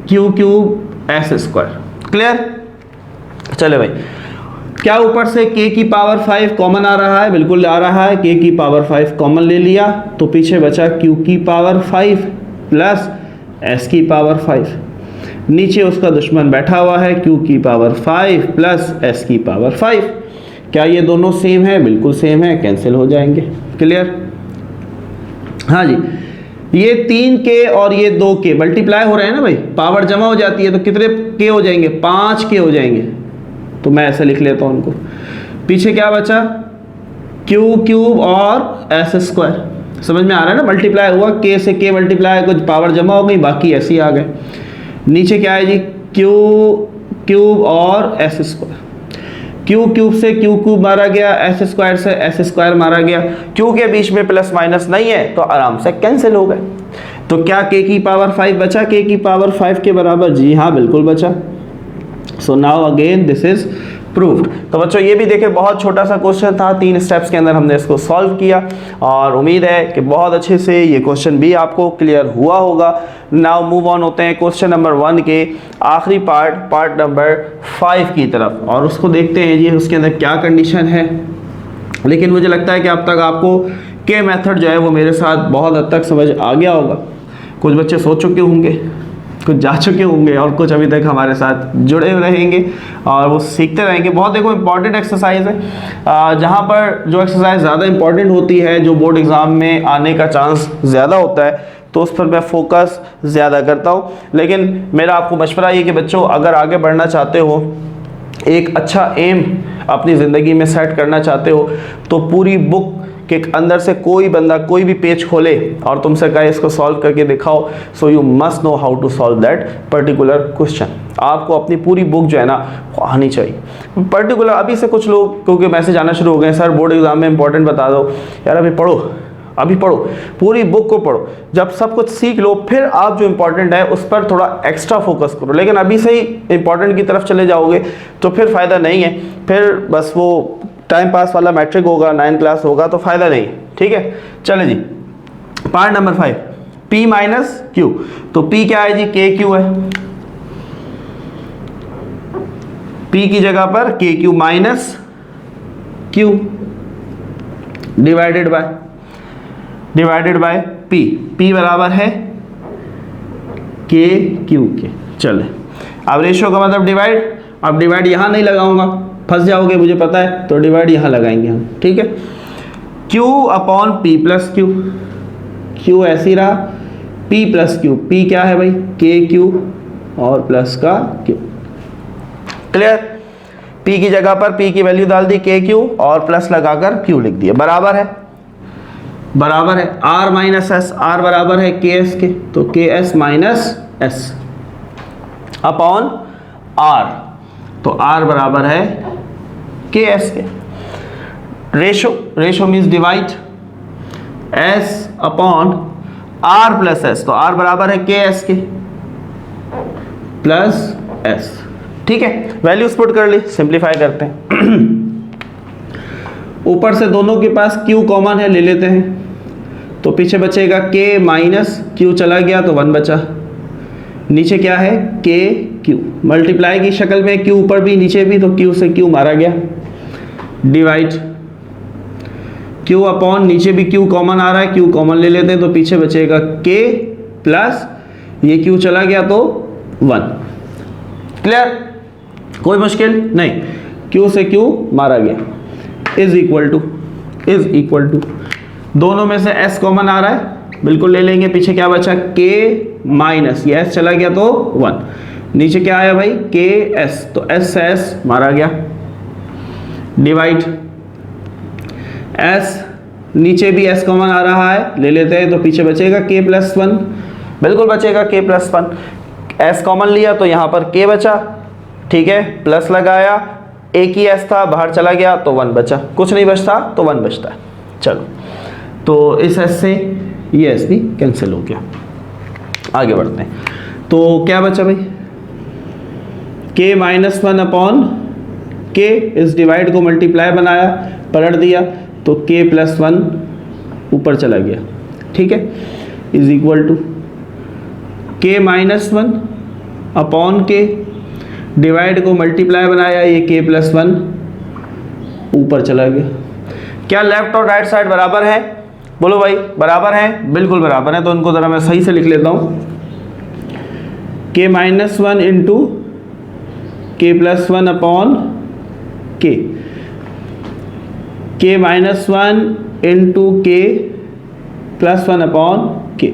Q cube S square. Clear? चले भाई, क्या ऊपर से k की पावर 5 कॉमन आ रहा है? बिल्कुल आ रहा है, k की पावर 5 कॉमन ले लिया तो पीछे बचा q की पावर 5 प्लस s की पावर 5, नीचे उसका दुश्मन बैठा हुआ है q की पावर 5 प्लस s की पावर 5। क्या ये दोनों सेम है? बिल्कुल सेम है, कैंसिल हो जाएंगे। क्लियर? हाँ जी, ये 3k और ये 2k मल्टीप्लाई हो रहे हैं ना भाई, पावर जमा हो जाती है तो कितने k हो जाएंगे? 5k हो जाएंगे। तो मैं ऐसे लिख लेता हूं उनको। पीछे क्या बचा? क्यू क्यूब और एस स्क्वायर। समझ में आ रहा है ना? मल्टीप्लाई हुआ, k से k मल्टीप्लाई, कुछ पावर जमा हो गई, बाकी ऐसे ही आ गए। नीचे क्या है जी? क्यू क्यूब और एस स्क्वायर। क्यू क्यूब से क्यू क्यूब मारा गया, एस स्क्वायर से एस स्क्वायर मारा गया। क्यू के बीच में प्लस माइनस नहीं है तो आराम से कैंसिल हो गए। तो क्या k की पावर 5 बचा? k की पावर 5 के बराबर? जी हाँ, बिल्कुल बचा। So now again this is proved. तो बच्चों ये भी देखे, बहुत छोटा सा क्वेश्चन था, 3 स्टेप्स के अंदर हमने इसको सॉल्व किया और उम्मीद है कि बहुत अच्छे से ये क्वेश्चन भी आपको क्लियर हुआ होगा। नाउ मूव ऑन होते हैं क्वेश्चन नंबर 1 के आखिरी पार्ट नंबर 5 की तरफ, और उसको देखते हैं जी उसके अंदर क्या कंडीशन है। लेकिन मुझे लगता है कि अब तक आपको के मेथड जो है वो मेरे साथ बहुत हद तक समझ आ गया होगा। कुछ बच्चे सोच चुके होंगे, कुछ जा चुके होंगे और कुछ अभी तक हमारे साथ जुड़े रहेंगे और वो सीखते रहेंगे। बहुत देखो इंपॉर्टेंट एक्सरसाइज है, जहाँ पर जो एक्सरसाइज ज़्यादा इंपॉर्टेंट होती है, जो बोर्ड एग्ज़ाम में आने का चांस ज़्यादा होता है, तो उस पर मैं फोकस ज़्यादा करता हूँ। लेकिन मेरा आपको मशवरा ये कि बच्चों अगर आगे बढ़ना चाहते हो, एक अच्छा एम अपनी ज़िंदगी में सेट करना चाहते हो, तो पूरी बुक के अंदर से कोई बंदा कोई भी पेज खोले और तुमसे कहे इसको सॉल्व करके दिखाओ, so you must know how to solve that particular question. आपको अपनी पूरी बुक जो है ना वो आनी चाहिए। पर्टिकुलर अभी से कुछ लोग क्योंकि मैसेज आना शुरू हो गए, सर बोर्ड एग्जाम में इंपॉर्टेंट बता दो। यार अभी पढ़ो, अभी पढ़ो, पूरी बुक को पढ़ो। जब सब कुछ सीख लो फिर आप जो इंपॉर्टेंट है उस पर थोड़ा एक्स्ट्रा फोकस करो। लेकिन अभी से ही इंपॉर्टेंट की तरफ चले जाओगे तो फिर फ़ायदा नहीं है, फिर बस वो टाइम पास वाला मैट्रिक होगा, 9 क्लास होगा तो फ़ायदा नहीं। ठीक है, चले जी part number 5, P minus q. तो P क्या है जी? के क्यू है। P की जगह पर के Q minus Q divided by P बराबर है के क्यू के। चले, अब रेशियो का मतलब डिवाइड। अब डिवाइड यहाँ नहीं लगाऊंगा, फंस जाओगे मुझे पता है, तो डिवाइड यहाँ लगाएंगे हम। ठीक है, Q upon P plus Q. Q ऐसे ही रहा, P प्लस क्यू। P क्या है भाई? के क्यू और प्लस का क्यू। क्लियर? P की जगह पर P की वैल्यू डाल दी के क्यू और प्लस लगाकर Q लिख दिया। बराबर है R माइनस एस। R बराबर है के एस के, तो K S minus S upon R, तो R बराबर है के एस के। Ratio means divide, S upon R plus S, तो R बराबर है के एस के प्लस एस। ठीक है, वैल्यूज पुट कर ली, सिंप्लीफाई करते हैं। ऊपर से दोनों के पास Q कॉमन है, ले लेते हैं, तो पीछे बचेगा K माइनस Q, चला गया तो 1 बचा। नीचे क्या है? के क्यू, मल्टीप्लाई की शक्ल में Q ऊपर भी नीचे भी, तो Q से Q मारा गया, डिवाइड Q अपॉन नीचे भी Q कॉमन आ रहा है, Q कॉमन ले लेते हैं, तो पीछे बचेगा K प्लस ये Q चला गया तो 1। क्लियर? कोई मुश्किल नहीं, Q से Q मारा गया, इज इक्वल टू दोनों में से S कॉमन आ रहा है, बिल्कुल ले लेंगे। पीछे क्या बचा? K माइनस ये S चला गया तो 1। नीचे क्या आया भाई? के एस, तो S से S मारा गया, डिवाइड S, नीचे भी S कॉमन आ रहा है, ले लेते हैं, तो पीछे बचेगा K प्लस 1, बिल्कुल बचेगा K प्लस 1। S कॉमन लिया तो यहाँ पर K बचा, ठीक है, प्लस लगाया, एक ही S था, बाहर चला गया तो 1 बचा, कुछ नहीं बचता तो 1 बचता है। चलो, तो इस S से ये S भी कैंसिल हो गया। आगे बढ़ते हैं, तो क्या बचा भाई? K माइनस 1 अपॉन K, इस डिवाइड को मल्टीप्लाई बनाया, पलट दिया, तो K प्लस 1 ऊपर चला गया। ठीक है, is equal to k minus one upon K, divide को मल्टीप्लाई बनाया, ये k प्लस वन ऊपर चला गया। क्या लेफ्ट और राइट साइड बराबर है? बोलो भाई बराबर है, बिल्कुल बराबर है। तो उनको ज़रा मैं सही से लिख लेता हूँ, k minus one into K plus one upon K minus one into K plus one upon K.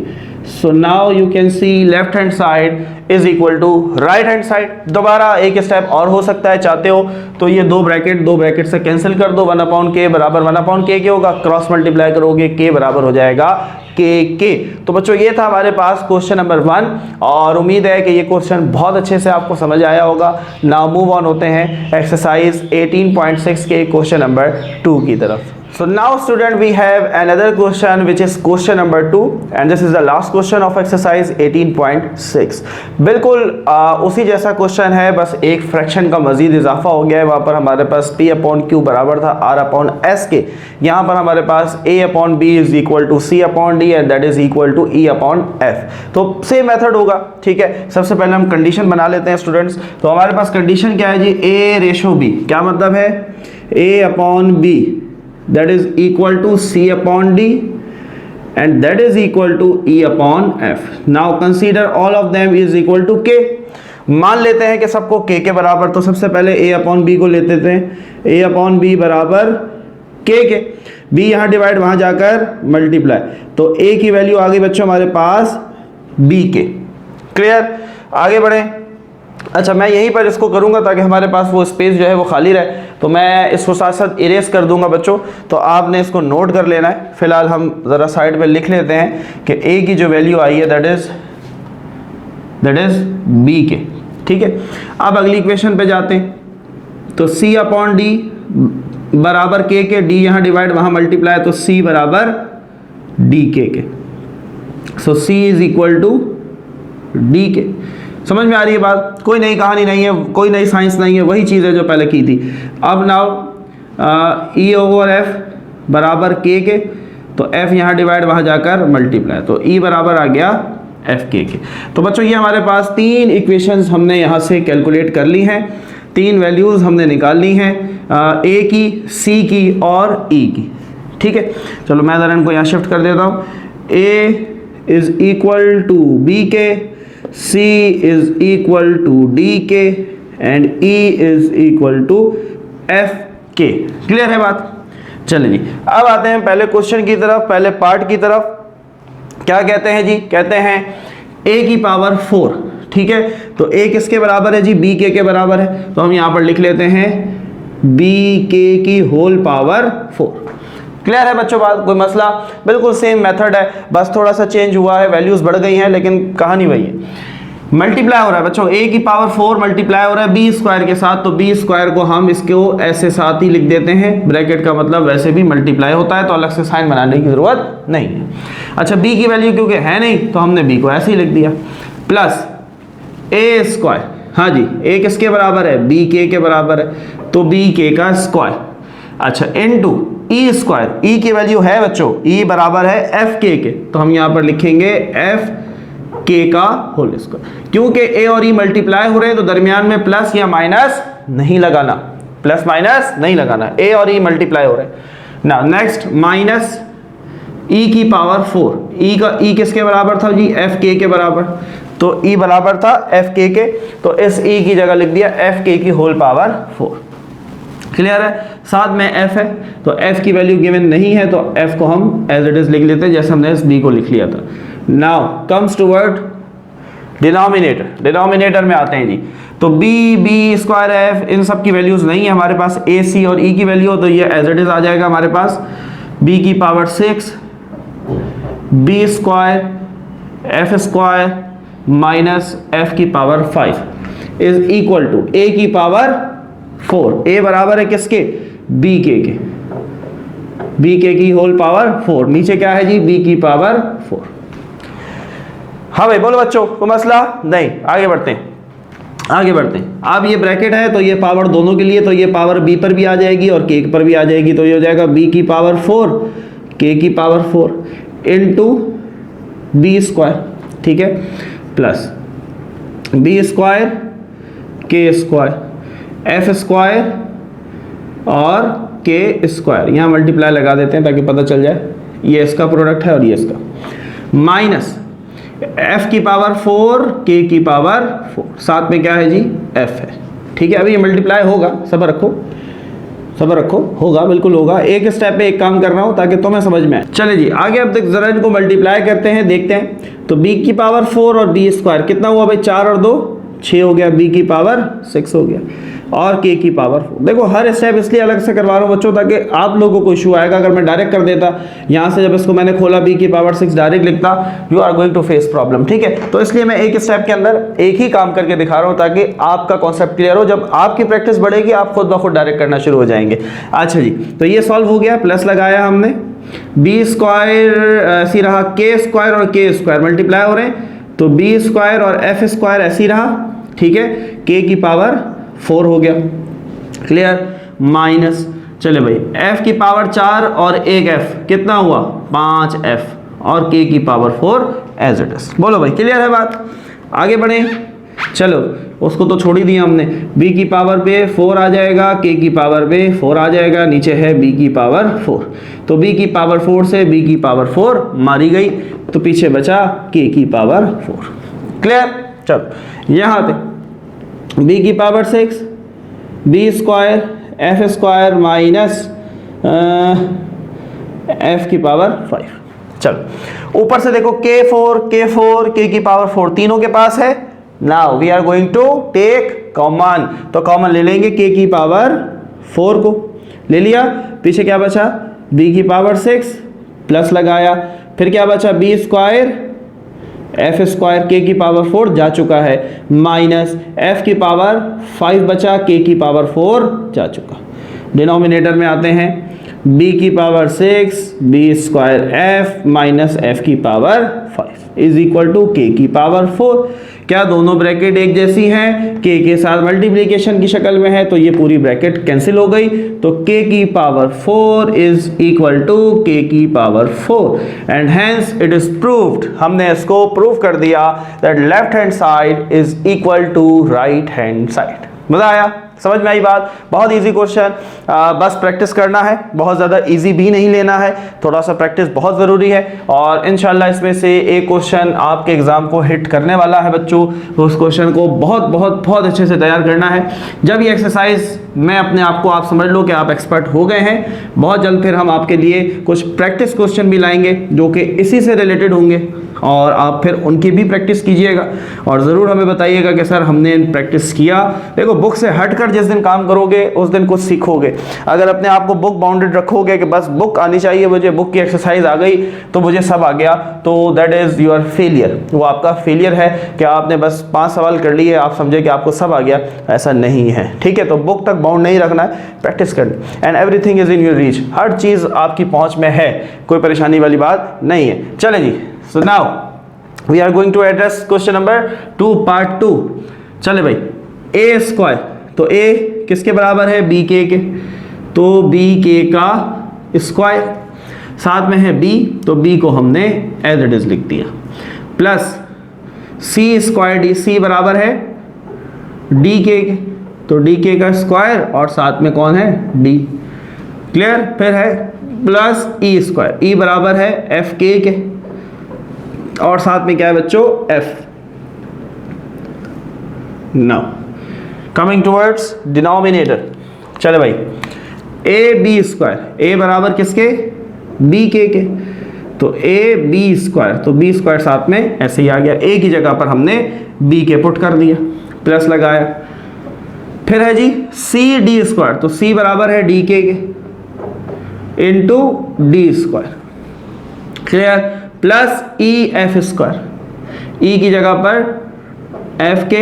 So now you can see left hand side is equal to right hand side. दोबारा एक step और हो सकता है, चाहते हो तो ये दो ब्रैकेट से कैंसिल कर दो, वन अपॉन के बराबर वन अपॉन के होगा, क्रॉस मल्टीप्लाई करोगे के बराबर हो जाएगा के। तो बच्चों ये था हमारे पास क्वेश्चन नंबर 1 और उम्मीद है कि ये क्वेश्चन बहुत अच्छे से आपको समझ आया होगा। नाउ मूव ऑन होते हैं एक्सरसाइज 18.6 के क्वेश्चन नंबर 2 की तरफ। So now student we have another question which is question number 2 and this is the last question of exercise 18.6। बिल्कुल उसी जैसा क्वेश्चन है, बस एक फ्रैक्शन का मजीद इजाफा हो गया है। वहाँ पर हमारे पास p अपॉन q बराबर था r अपॉन s के, यहाँ पर हमारे पास a upon b is equal to c upon d and that is equal to e upon f। तो सेम मेथड होगा, ठीक है। सबसे पहले हम कंडीशन बना लेते हैं स्टूडेंट्स। तो हमारे पास कंडीशन क्या है जी, a रेशो b, क्या मतलब है, a upon b that is equal to c upon d and that is equal to e upon f। now consider all of them is equal to k। मान लेते हैं कि सबको k के बराबर, तो सबसे पहले a अपॉन b को लेते थे, a अपॉन b बराबर k के, b यहाँ डिवाइड वहाँ जाकर मल्टीप्लाई, तो a की वैल्यू आ गई बच्चों हमारे पास b के। क्लियर, आगे बढ़ें। अच्छा मैं यहीं पर इसको करूंगा ताकि हमारे पास वो स्पेस जो है वो खाली रहे, तो मैं इसको साथ साथ इरेज कर दूंगा बच्चों, तो आपने इसको नोट कर लेना है। फिलहाल हम ज़रा साइड पे लिख लेते हैं कि a की जो वैल्यू आई है दैट इज b के, ठीक है। अब अगली इक्वेशन पे जाते हैं, तो c अपॉन d बराबर k के, d यहाँ डिवाइड वहाँ मल्टीप्लाई, तो c बराबर dk के। So c is equal to d K. समझ में आ रही है बात? कोई नई कहानी नहीं है, कोई नई साइंस नहीं है, वही चीज़ है जो पहले की थी। अब नाउ e ओवर f बराबर k के, तो f यहाँ डिवाइड वहाँ जाकर मल्टीप्लाई, तो e बराबर आ गया f के। तो बच्चों ये हमारे पास तीन इक्वेशंस हमने यहाँ से कैलकुलेट कर ली हैं, तीन वैल्यूज़ हमने निकाल ली हैं, a की, c की और e की, ठीक है। चलो मैं ज़रा इनको यहाँ शिफ्ट कर देता हूँ। a is equal to b K, c is equal to dk and e is equal to fk। Clear है बात? चलिए जी अब आते हैं पहले क्वेश्चन की तरफ, पहले पार्ट की तरफ। क्या कहते हैं जी, कहते हैं a की पावर 4, ठीक है। तो a किसके बराबर है जी, bk के बराबर है, तो हम यहाँ पर लिख लेते हैं bk की होल पावर 4। क्लियर है बच्चों बात? कोई मसला? बिल्कुल सेम मेथड है, बस थोड़ा सा चेंज हुआ है, वैल्यूज बढ़ गई हैं, लेकिन कहानी वही है। मल्टीप्लाई हो रहा है बच्चों, a की पावर 4 मल्टीप्लाई हो रहा है b स्क्वायर के साथ, तो b स्क्वायर को हम इसको ऐसे साथ ही लिख देते हैं, ब्रैकेट का मतलब वैसे भी मल्टीप्लाई होता है, तो अलग से साइन बनाने की जरूरत नहीं है। अच्छा b की वैल्यू क्योंकि है नहीं, तो हमने b को ऐसे ही लिख दिया, प्लस a स्क्वायर, हाँ जी a किसके बराबर है, b k के बराबर है, तो b k का स्क्वायर। अच्छा इनटू e स्क्वायर, e की वैल्यू है बच्चों, e बराबर है f k के, तो हम यहाँ पर लिखेंगे f k का होल स्क्वायर। क्योंकि a और e मल्टीप्लाई हो रहे हैं तो दरमियान में प्लस या माइनस नहीं लगाना, प्लस माइनस नहीं लगाना, a और e मल्टीप्लाई हो रहे हैं ना। नेक्स्ट माइनस e की पावर 4, e का e किसके बराबर था जी, f k के बराबर, तो e बराबर था f k के, तो इस e की जगह लिख दिया f k की होल पावर 4। क्लियर है? साथ में f है, तो f की वैल्यू गिवन नहीं है, तो f को हम एज इट इज लिख लेते हैं जैसे हमने इस b को लिख लिया था। Now comes toward denominator, denominator में आते हैं जी, तो b स्क्वायर f इन सब की वैल्यूज नहीं है हमारे पास, a c और e की वैल्यू, तो ये एज इट इज आ जाएगा हमारे पास b की power 6 b square f square minus f की power 5 is equal to a की पावर 4, a बराबर है किसके, b के, b के की होल पावर 4, नीचे क्या है जी, b की पावर 4। हाँ भाई बोलो बच्चों, कोई मसला नहीं? आगे बढ़ते हैं, अब ये ब्रैकेट है तो ये पावर दोनों के लिए, तो ये पावर b पर भी आ जाएगी और k पर भी आ जाएगी, तो ये हो जाएगा b की पावर 4 k की पावर 4 इनटू b स्क्वायर, ठीक है, प्लस बी स्क्वायर के स्क्वायर एफ स्क्वायर और के स्क्वायर, यहाँ मल्टीप्लाई लगा देते हैं ताकि पता चल जाए ये इसका प्रोडक्ट है और ये इसका, माइनस f की पावर 4 k की पावर 4, साथ में क्या है जी f है। ठीक है, अभी ये मल्टीप्लाई होगा, सब्र रखो, होगा, बिल्कुल होगा। एक स्टेप पे एक काम कर रहा हूं ताकि तुम्हें समझ में आए। चले जी आगे, अब तक जरा इनको मल्टीप्लाई करते हैं, देखते हैं। तो b की पावर 4 और b स्क्वायर कितना हुआ भाई, 4 और 2 6 हो गया, b की पावर 6 हो गया और k की पावर 4। देखो हर स्टेप इसलिए अलग से करवा रहा हूँ बच्चों ताकि आप लोगों को इशू आएगा अगर मैं डायरेक्ट कर देता, यहाँ से जब इसको मैंने खोला b की पावर 6 डायरेक्ट लिखता, you are going to face problem. ठीक है, तो इसलिए मैं एक स्टेप के अंदर एक ही काम करके दिखा रहा हूँ ताकि आपका कॉन्सेप्ट क्लियर हो। जब आपकी प्रैक्टिस बढ़ेगी आप खुद ब खुद डायरेक्ट करना शुरू हो जाएंगे। अच्छा जी, तो ये सॉल्व हो गया, प्लस लगाया हमने, बी स्क्वायर ऐसी रहा, के स्क्वायर और के स्क्वायर मल्टीप्लाई हो रहे हैं, तो बी स्क्वायर और एफ स्क्वायर ऐसी रहा। ठीक है, k की पावर 4 हो गया, क्लियर, माइनस, चले भाई f की पावर 4 और एक f कितना हुआ 5f और k की पावर 4 एज इट इज। बोलो भाई क्लियर है बात, आगे बढ़े। चलो उसको तो छोड़ ही दिया हमने, b की पावर पे 4 आ जाएगा, k की पावर पे 4 आ जाएगा, नीचे है b की पावर 4, तो b की पावर 4 से b की पावर 4 मारी गई, तो पीछे बचा k की पावर 4। क्लियर, चलो यहाँ थे b की power 6 B square F square minus F की पावर 5। चलो ऊपर से देखो k4 k की पावर 4 तीनों के पास है। Now we are going to take common, तो कॉमन ले लेंगे k की पावर 4 को ले लिया, पीछे क्या बचा b की पावर 6 प्लस लगाया, फिर क्या बचा b स्क्वायर एफ स्क्वायर के की पावर 4 जा चुका है, माइनस एफ की पावर 5 बचा, के की पावर 4 जा चुका। डिनोमिनेटर में आते हैं, b की power 6 B square F minus F की power 5 is equal to K की पावर 4। क्या दोनों ब्रैकेट एक जैसी हैं, k के साथ मल्टीप्लिकेशन की शक्ल में है, तो ये पूरी ब्रैकेट कैंसिल हो गई, तो k की power 4 is equal to k की power 4 and hence it is proved, हमने इसको प्रूव कर दिया that left hand side is equal to right hand side. मजा आया, समझ में आई बात, बहुत इजी क्वेश्चन, बस प्रैक्टिस करना है, बहुत ज़्यादा इजी भी नहीं लेना है, थोड़ा सा प्रैक्टिस बहुत ज़रूरी है और इंशाल्लाह इसमें से एक क्वेश्चन आपके एग्जाम को हिट करने वाला है बच्चों, तो उस क्वेश्चन को बहुत बहुत बहुत अच्छे से तैयार करना है। जब ये एक्सरसाइज मैं अपने आप को आप समझ लो कि आप एक्सपर्ट हो गए हैं, बहुत जल्द फिर हम आपके लिए कुछ प्रैक्टिस क्वेश्चन भी लाएंगे जो कि इसी से रिलेटेड होंगे और आप फिर उनकी भी प्रैक्टिस कीजिएगा और ज़रूर हमें बताइएगा कि सर हमने प्रैक्टिस किया। देखो बुक से हटकर जिस दिन काम करोगे उस दिन कुछ सीखोगे, अगर अपने आप को बुक बाउंडेड रखोगे कि बस बुक आनी चाहिए मुझे, बुक की एक्सरसाइज आ गई तो मुझे सब आ गया, तो दैट इज़ योर फेलियर, वो आपका फेलियर है कि आपने बस 5 सवाल कर लिए आप समझे कि आपको सब आ गया, ऐसा नहीं है। ठीक है, तो बुक तक बाउंड नहीं रखना है, प्रैक्टिस करनी, and everything is in your reach, हर चीज़ आपकी पहुँच में है, कोई परेशानी वाली बात नहीं है। चले जी, so now we are going to address question number 2 part 2। चले भाई, a स्क्वायर, तो a किसके बराबर है b के, तो b के का स्क्वायर, साथ में है b, तो b को हमने एज इट इज लिख दिया, plus c square d, c बराबर है d के, तो d के का स्क्वायर और साथ में कौन है d, क्लियर, फिर है प्लस e स्क्वायर, e बराबर है f के और साथ में क्या है बच्चों f। Now coming towards denominator, चले भाई ए बी स्क्वायर, a बराबर किसके b के, तो a b स्क्वायर, तो b स्क्वायर साथ में ऐसे ही आ गया, a की जगह पर हमने b के पुट कर दिया, प्लस लगाया, फिर है जी c d स्क्वायर, तो c बराबर है d के into D square, clear, plus E F square, E की जगह पर एफ के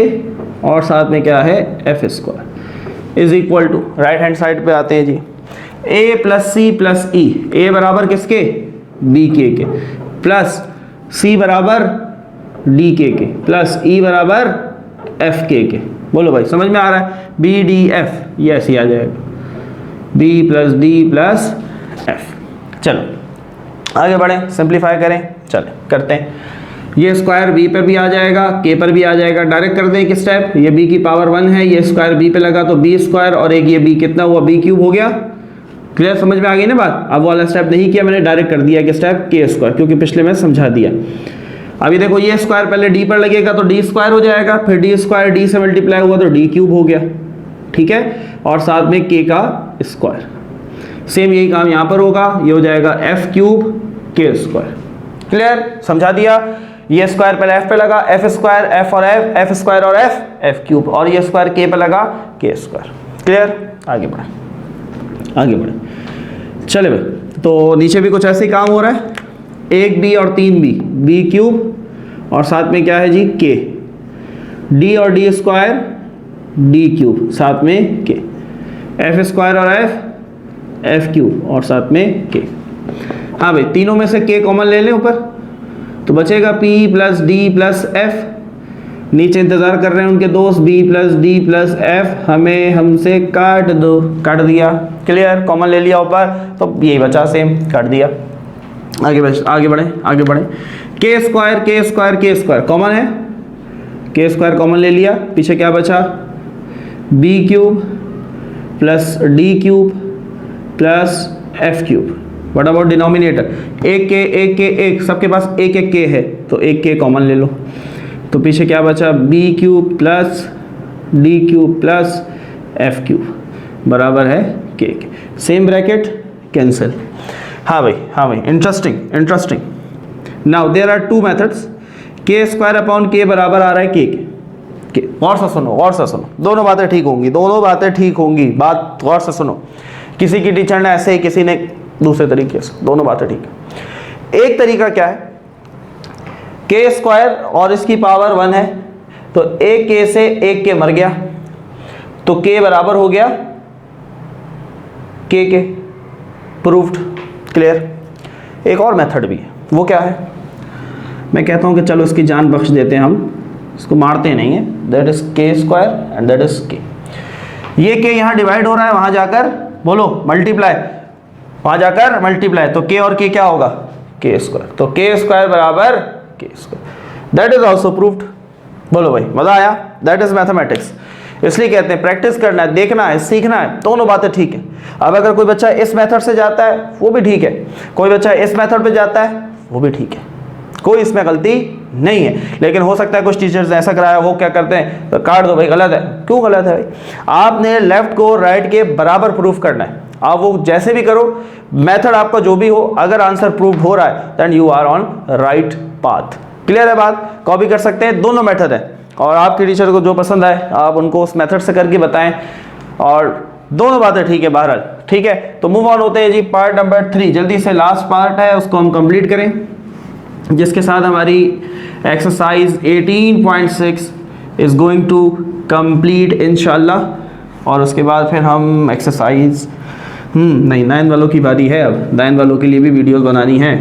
और साथ में क्या है F square is equal to, right hand side पे आते हैं जी, ए प्लस सी प्लस ई, ए बराबर किसके बी के प्लस सी बराबर डी के प्लस ई बराबर एफ के। बोलो भाई समझ में आ रहा है, बी डी एफ, ये ऐसे आ जाएगा, B plus D plus F. चलो आगे बढ़ें, सिंप्लीफाई करें, चलें करते हैं। ये स्क्वायर बी पर भी आ जाएगा, के पर भी आ जाएगा। डायरेक्ट कर दें एक स्टेप, ये बी की पावर 1 है, ये स्क्वायर बी पे लगा तो बी स्क्वायर, और एक ये बी कितना हुआ, बी क्यूब हो गया। क्लियर, समझ में आ गई ना बात। अब वाला स्टेप नहीं किया मैंने, डायरेक्ट कर दिया कि स्टेप के स्क्वायर, क्योंकि पिछले में समझा दिया। अभी देखो ये स्क्वायर पहले डी पर लगेगा तो डी स्क्वायर हो जाएगा, फिर डी स्क्वायर डी से मल्टीप्लाई हुआ तो डी क्यूब हो गया, ठीक है, और साथ में के का स्क्वायर। सेम यही काम यहाँ पर होगा, ये हो जाएगा एफ क्यूब के स्क्वायर। क्लियर, समझा दिया। ये स्क्वायर पहले एफ पे लगा, एफ स्क्वायर एफ और एफ, एफ स्क्वायर और एफ, एफ क्यूब, और ये स्क्वायर के पे लगा, के स्क्वायर। क्लियर, आगे बढ़े, आगे बढ़े। चले भाई, तो नीचे भी कुछ ऐसे ही काम हो रहा है, एक बी और तीन बी, बी क्यूब और साथ में क्या है जी, के, डी और डी स्क्वायर, डी क्यूब, साथ में के, एफ स्क्वायर और एफ, एफ क्यूब और साथ में के। हाँ भाई, तीनों में से के कॉमन ले लें ऊपर, तो बचेगा p plus D plus F. नीचे इंतजार कर रहे हैं उनके दोस्त, b plus D plus F, हमें हमसे काट दो, काट दिया। क्लियर, कॉमन ले लिया ऊपर तो यही बचा, सेम काट दिया। आगे बढ़े, आगे बढ़े, आगे बढ़े। के स्क्वायर के स्क्वायर के स्क्वायर कॉमन है, के स्क्वायर कॉमन ले लिया, पीछे क्या बचा, B cube plus D cube plus F cube. What about denominator, एक के एक, सबके पास एक एक के है तो एक के कॉमन ले लो, तो पीछे क्या बचा, B cube plus D cube plus F cube बराबर है के। Same bracket cancel. हाँ भाई, हाँ भाई, interesting interesting. Now there are two methods, K square upon K बराबर आ रहा है के। गौर से सुनो, गौर से सुनो, दोनों बातें ठीक होंगी, दोनों बातें ठीक होंगी, बात गौर से सुनो। किसी की टीचर ने ऐसे ही, किसी ने दूसरे तरीके से, दोनों बातें ठीक है। एक तरीका क्या है, के स्क्वायर और इसकी पावर 1 है, तो एक के से एक के मर गया तो के बराबर हो गया के, प्रूव्ड। क्लियर। एक और मेथड भी है, वो क्या है, मैं कहता हूं कि चलो इसकी जान बख्श देते हैं, हम इसको मारते नहीं है, दैट इज के स्क्वायर एंड दैट इज के। ये के यहां डिवाइड हो रहा है, वहां जाकर बोलो मल्टीप्लाई, वहां जाकर मल्टीप्लाई, तो के और के क्या होगा, के स्क्वायर, तो के स्क्वायर बराबर के square, that is also proved. बोलो भाई, मजा आया। That is mathematics. इसलिए कहते हैं प्रैक्टिस करना है, देखना है, सीखना है, दोनों बातें ठीक है। अब अगर कोई बच्चा इस मेथड से जाता है वो भी ठीक है, कोई बच्चा इस मेथड पे जाता है वो भी ठीक है, कोई इसमें गलती नहीं है। लेकिन हो सकता है कुछ टीचर्स ऐसा कराया, वो क्या करते हैं, तो काट दो भाई, गलत है। क्यों गलत है भाई, आपने लेफ्ट को राइट के बराबर प्रूफ करना है। आप वो जैसे भी करो, मेथड आपका जो भी हो, अगर आंसर प्रूव हो रहा है then you are on right path. Clear है बात। कॉपी कर सकते हैं, दोनों मेथड है, और आपके टीचर को जो पसंद आए आप उनको उस मेथड से करके बताएं, और दोनों बातें ठीक है बहरहाल। ठीक है, तो मूव ऑन होते हैं जी पार्ट नंबर 3। जल्दी से लास्ट पार्ट है, उसको हम कंप्लीट करें, जिसके साथ हमारी exercise 18.6 is going to complete इंशाल्लाह। और उसके बाद फिर हम एक्सरसाइज नहीं, 9 वालों की बारी है, अब 9 वालों के लिए भी वीडियोस बनानी है।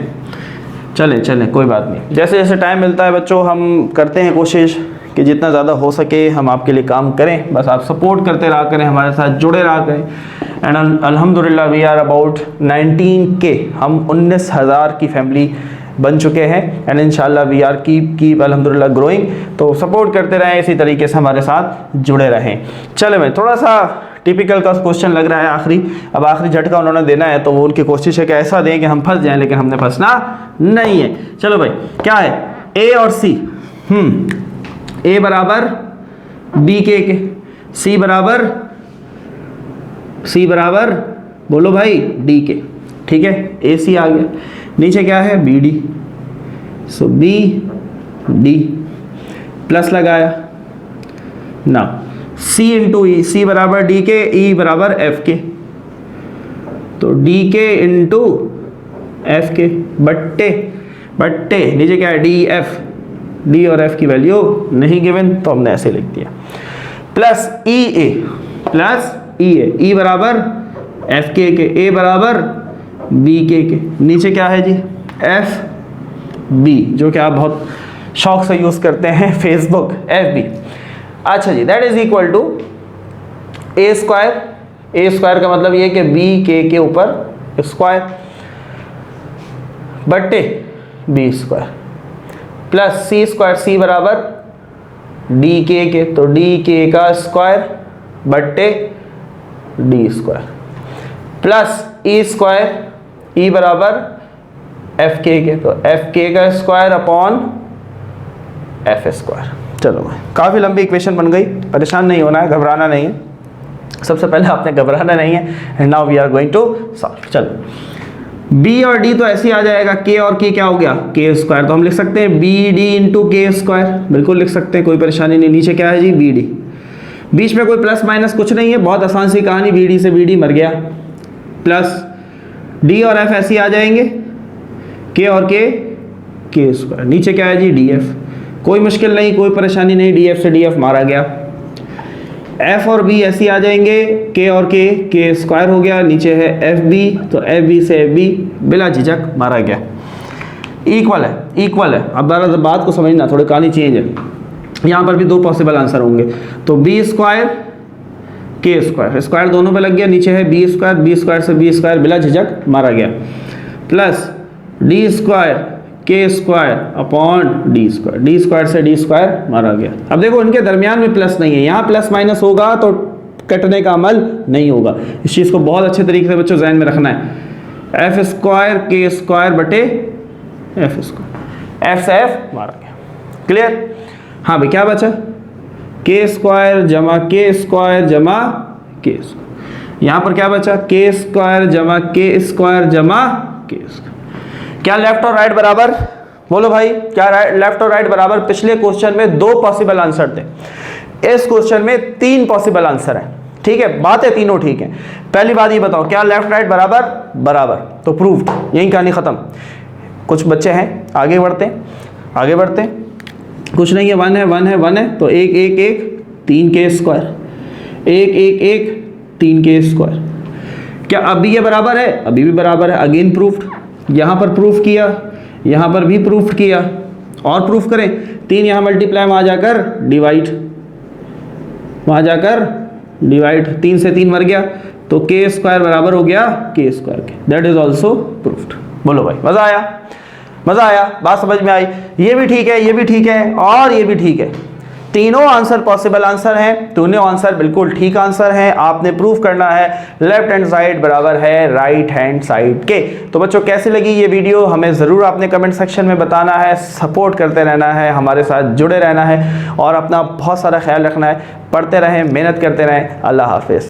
चलें चलें, कोई बात नहीं, जैसे जैसे टाइम मिलता है बच्चों हम करते हैं कोशिश कि जितना ज़्यादा हो सके हम आपके लिए काम करें। बस आप सपोर्ट करते रहा करें, हमारे साथ जुड़े रहा करें। एंड अल्हम्दुलिल्लाह वी आर अबाउट 19K, हम 19,000 की फैमिली बन चुके हैं। एंड इंशाल्लाह वी आर कीप अल्हम्दुलिल्लाह ग्रोइंग। तो सपोर्ट करते रहें, इसी तरीके से हमारे साथ जुड़े रहें। चले मैं थोड़ा सा टिपिकल का क्वेश्चन लग रहा है आखिरी, अब आखिरी झटका उन्होंने देना है, तो वो उनकी कोशिश है कि ऐसा दें कि हम फंस जाएं, लेकिन हमने फंसना नहीं है। चलो भाई, क्या है, ए और सी, ए बराबर बी के, सी बराबर बोलो भाई डी के। ठीक है, ए सी आ गया, नीचे क्या है बी डी, सो बी डी प्लस लगाया ना, सी इंटू ई, सी बराबर डी के, ई बराबर एफ के, तो डी के इंटू एफ के बट्टे नीचे क्या है डी एफ, डी और एफ की वैल्यू नहीं गिवन तो हमने ऐसे लिख दिया, प्लस ई ए, ई बराबर एफ के, ए बराबर बी के, नीचे क्या है जी एफ बी, जो कि आप बहुत शौक से यूज करते हैं फेसबुक, एफ बी। अच्छा जी, that is equal to A square का मतलब ये कि बी के ऊपर स्क्वायर बट्टे B square plus C square, C बराबर डी के, तो डी के का स्क्वायर बट्टे D square, plus E square, E बराबर एफ के, तो एफ के का स्क्वायर अपॉन एफ स्क्वायर। चलो भाई, काफ़ी लंबी इक्वेशन बन गई, परेशान नहीं होना है, घबराना नहीं है, सबसे पहले आपने घबराना नहीं है। And now we are going to solve. चलो बी और डी तो ऐसे ही आ जाएगा, के और के क्या हो गया, के स्क्वायर, तो हम लिख सकते हैं बी डी इंटू के स्क्वायर, बिल्कुल लिख सकते हैं, कोई परेशानी नहीं। नीचे क्या है जी, बी डी, बीच में कोई प्लस माइनस कुछ नहीं है, बहुत आसान सी कहानी, बी डी से बी डी मर गया, प्लस डी और एफ ऐसे ही आ जाएंगे, के और के स्क्वायर, नीचे क्या है जी डी एफ, कोई मुश्किल नहीं, कोई परेशानी नहीं, डी एफ से डी एफ मारा गया। एफ और बी ऐसे ही आ जाएंगे, के और के स्क्वायर हो गया, नीचे है एफ बी, तो एफ बी से एफ बी बिला झिझक मारा गया। इक्वल है, इक्वल है। अब बात को समझना, थोड़ी कहानी चेंज है, यहाँ पर भी दो पॉसिबल आंसर होंगे, तो बी स्क्वायर के स्क्वायर, स्क्वायर दोनों पे लग गया, नीचे है बी स्क्वायर से बी स्क्वायर बिला झिझक मारा गया, प्लस डी स्क्वायर के स्क्वायर अपॉन डी स्क्वायर से डी स्क्वायर मारा गया। अब देखो इनके दरमियान में प्लस नहीं है, यहाँ प्लस माइनस होगा तो कटने का अमल नहीं होगा, इस चीज़ को बहुत अच्छे तरीके से बच्चों जहन में रखना है। एफ स्क्वायर के स्क्वायर बटे एफ स्क्वायर, एफ से एफ मारा गया, क्लियर। हाँ भाई, क्या बचा, के स्क्वायर जमा के स्क्वायर जमा के स्क्वायर, यहाँ पर क्या बचा, के स्क्वायर जमा के स्क्वायर जमा के स्क्वायर। क्या लेफ्ट और राइट बराबर, बोलो भाई, क्या लेफ्ट और राइट बराबर। पिछले क्वेश्चन में दो पॉसिबल आंसर थे, इस क्वेश्चन में तीन पॉसिबल आंसर है, ठीक है, बातें तीनों ठीक है। पहली बात ये बताओ, क्या लेफ्ट राइट बराबर, बराबर, तो प्रूव्ड, यही कहानी खत्म। कुछ बच्चे हैं, आगे बढ़ते आगे बढ़ते, कुछ नहीं है, वन है वन है वन है, तो एक एक एक तीन के स्क्वायर, एक एक एक तीन के स्क्वायर। क्या अभी ये बराबर है, अभी भी बराबर है, अगेन प्रूफ्ड, यहाँ पर प्रूफ किया, यहाँ पर भी प्रूफ किया, और प्रूफ करें, तीन यहाँ मल्टीप्लाई, वहाँ जाकर डिवाइड, वहाँ जाकर डिवाइड, तीन से तीन मर गया, तो के स्क्वायर बराबर हो गया के स्क्वायर के, दैट इज ऑल्सो प्रूफ्ड। बोलो भाई, मज़ा आया, मज़ा आया, बात समझ में आई। ये भी ठीक है, ये भी ठीक है, और ये भी ठीक है, तीनों आंसर पॉसिबल आंसर हैं, तीनों आंसर बिल्कुल ठीक आंसर हैं। आपने प्रूफ करना है लेफ्ट हैंड साइड बराबर है राइट हैंड साइड के। तो बच्चों, कैसी लगी ये वीडियो हमें ज़रूर आपने कमेंट सेक्शन में बताना है, सपोर्ट करते रहना है, हमारे साथ जुड़े रहना है, और अपना बहुत सारा ख्याल रखना है। पढ़ते रहें, मेहनत करते रहें। अल्लाह हाफिज़।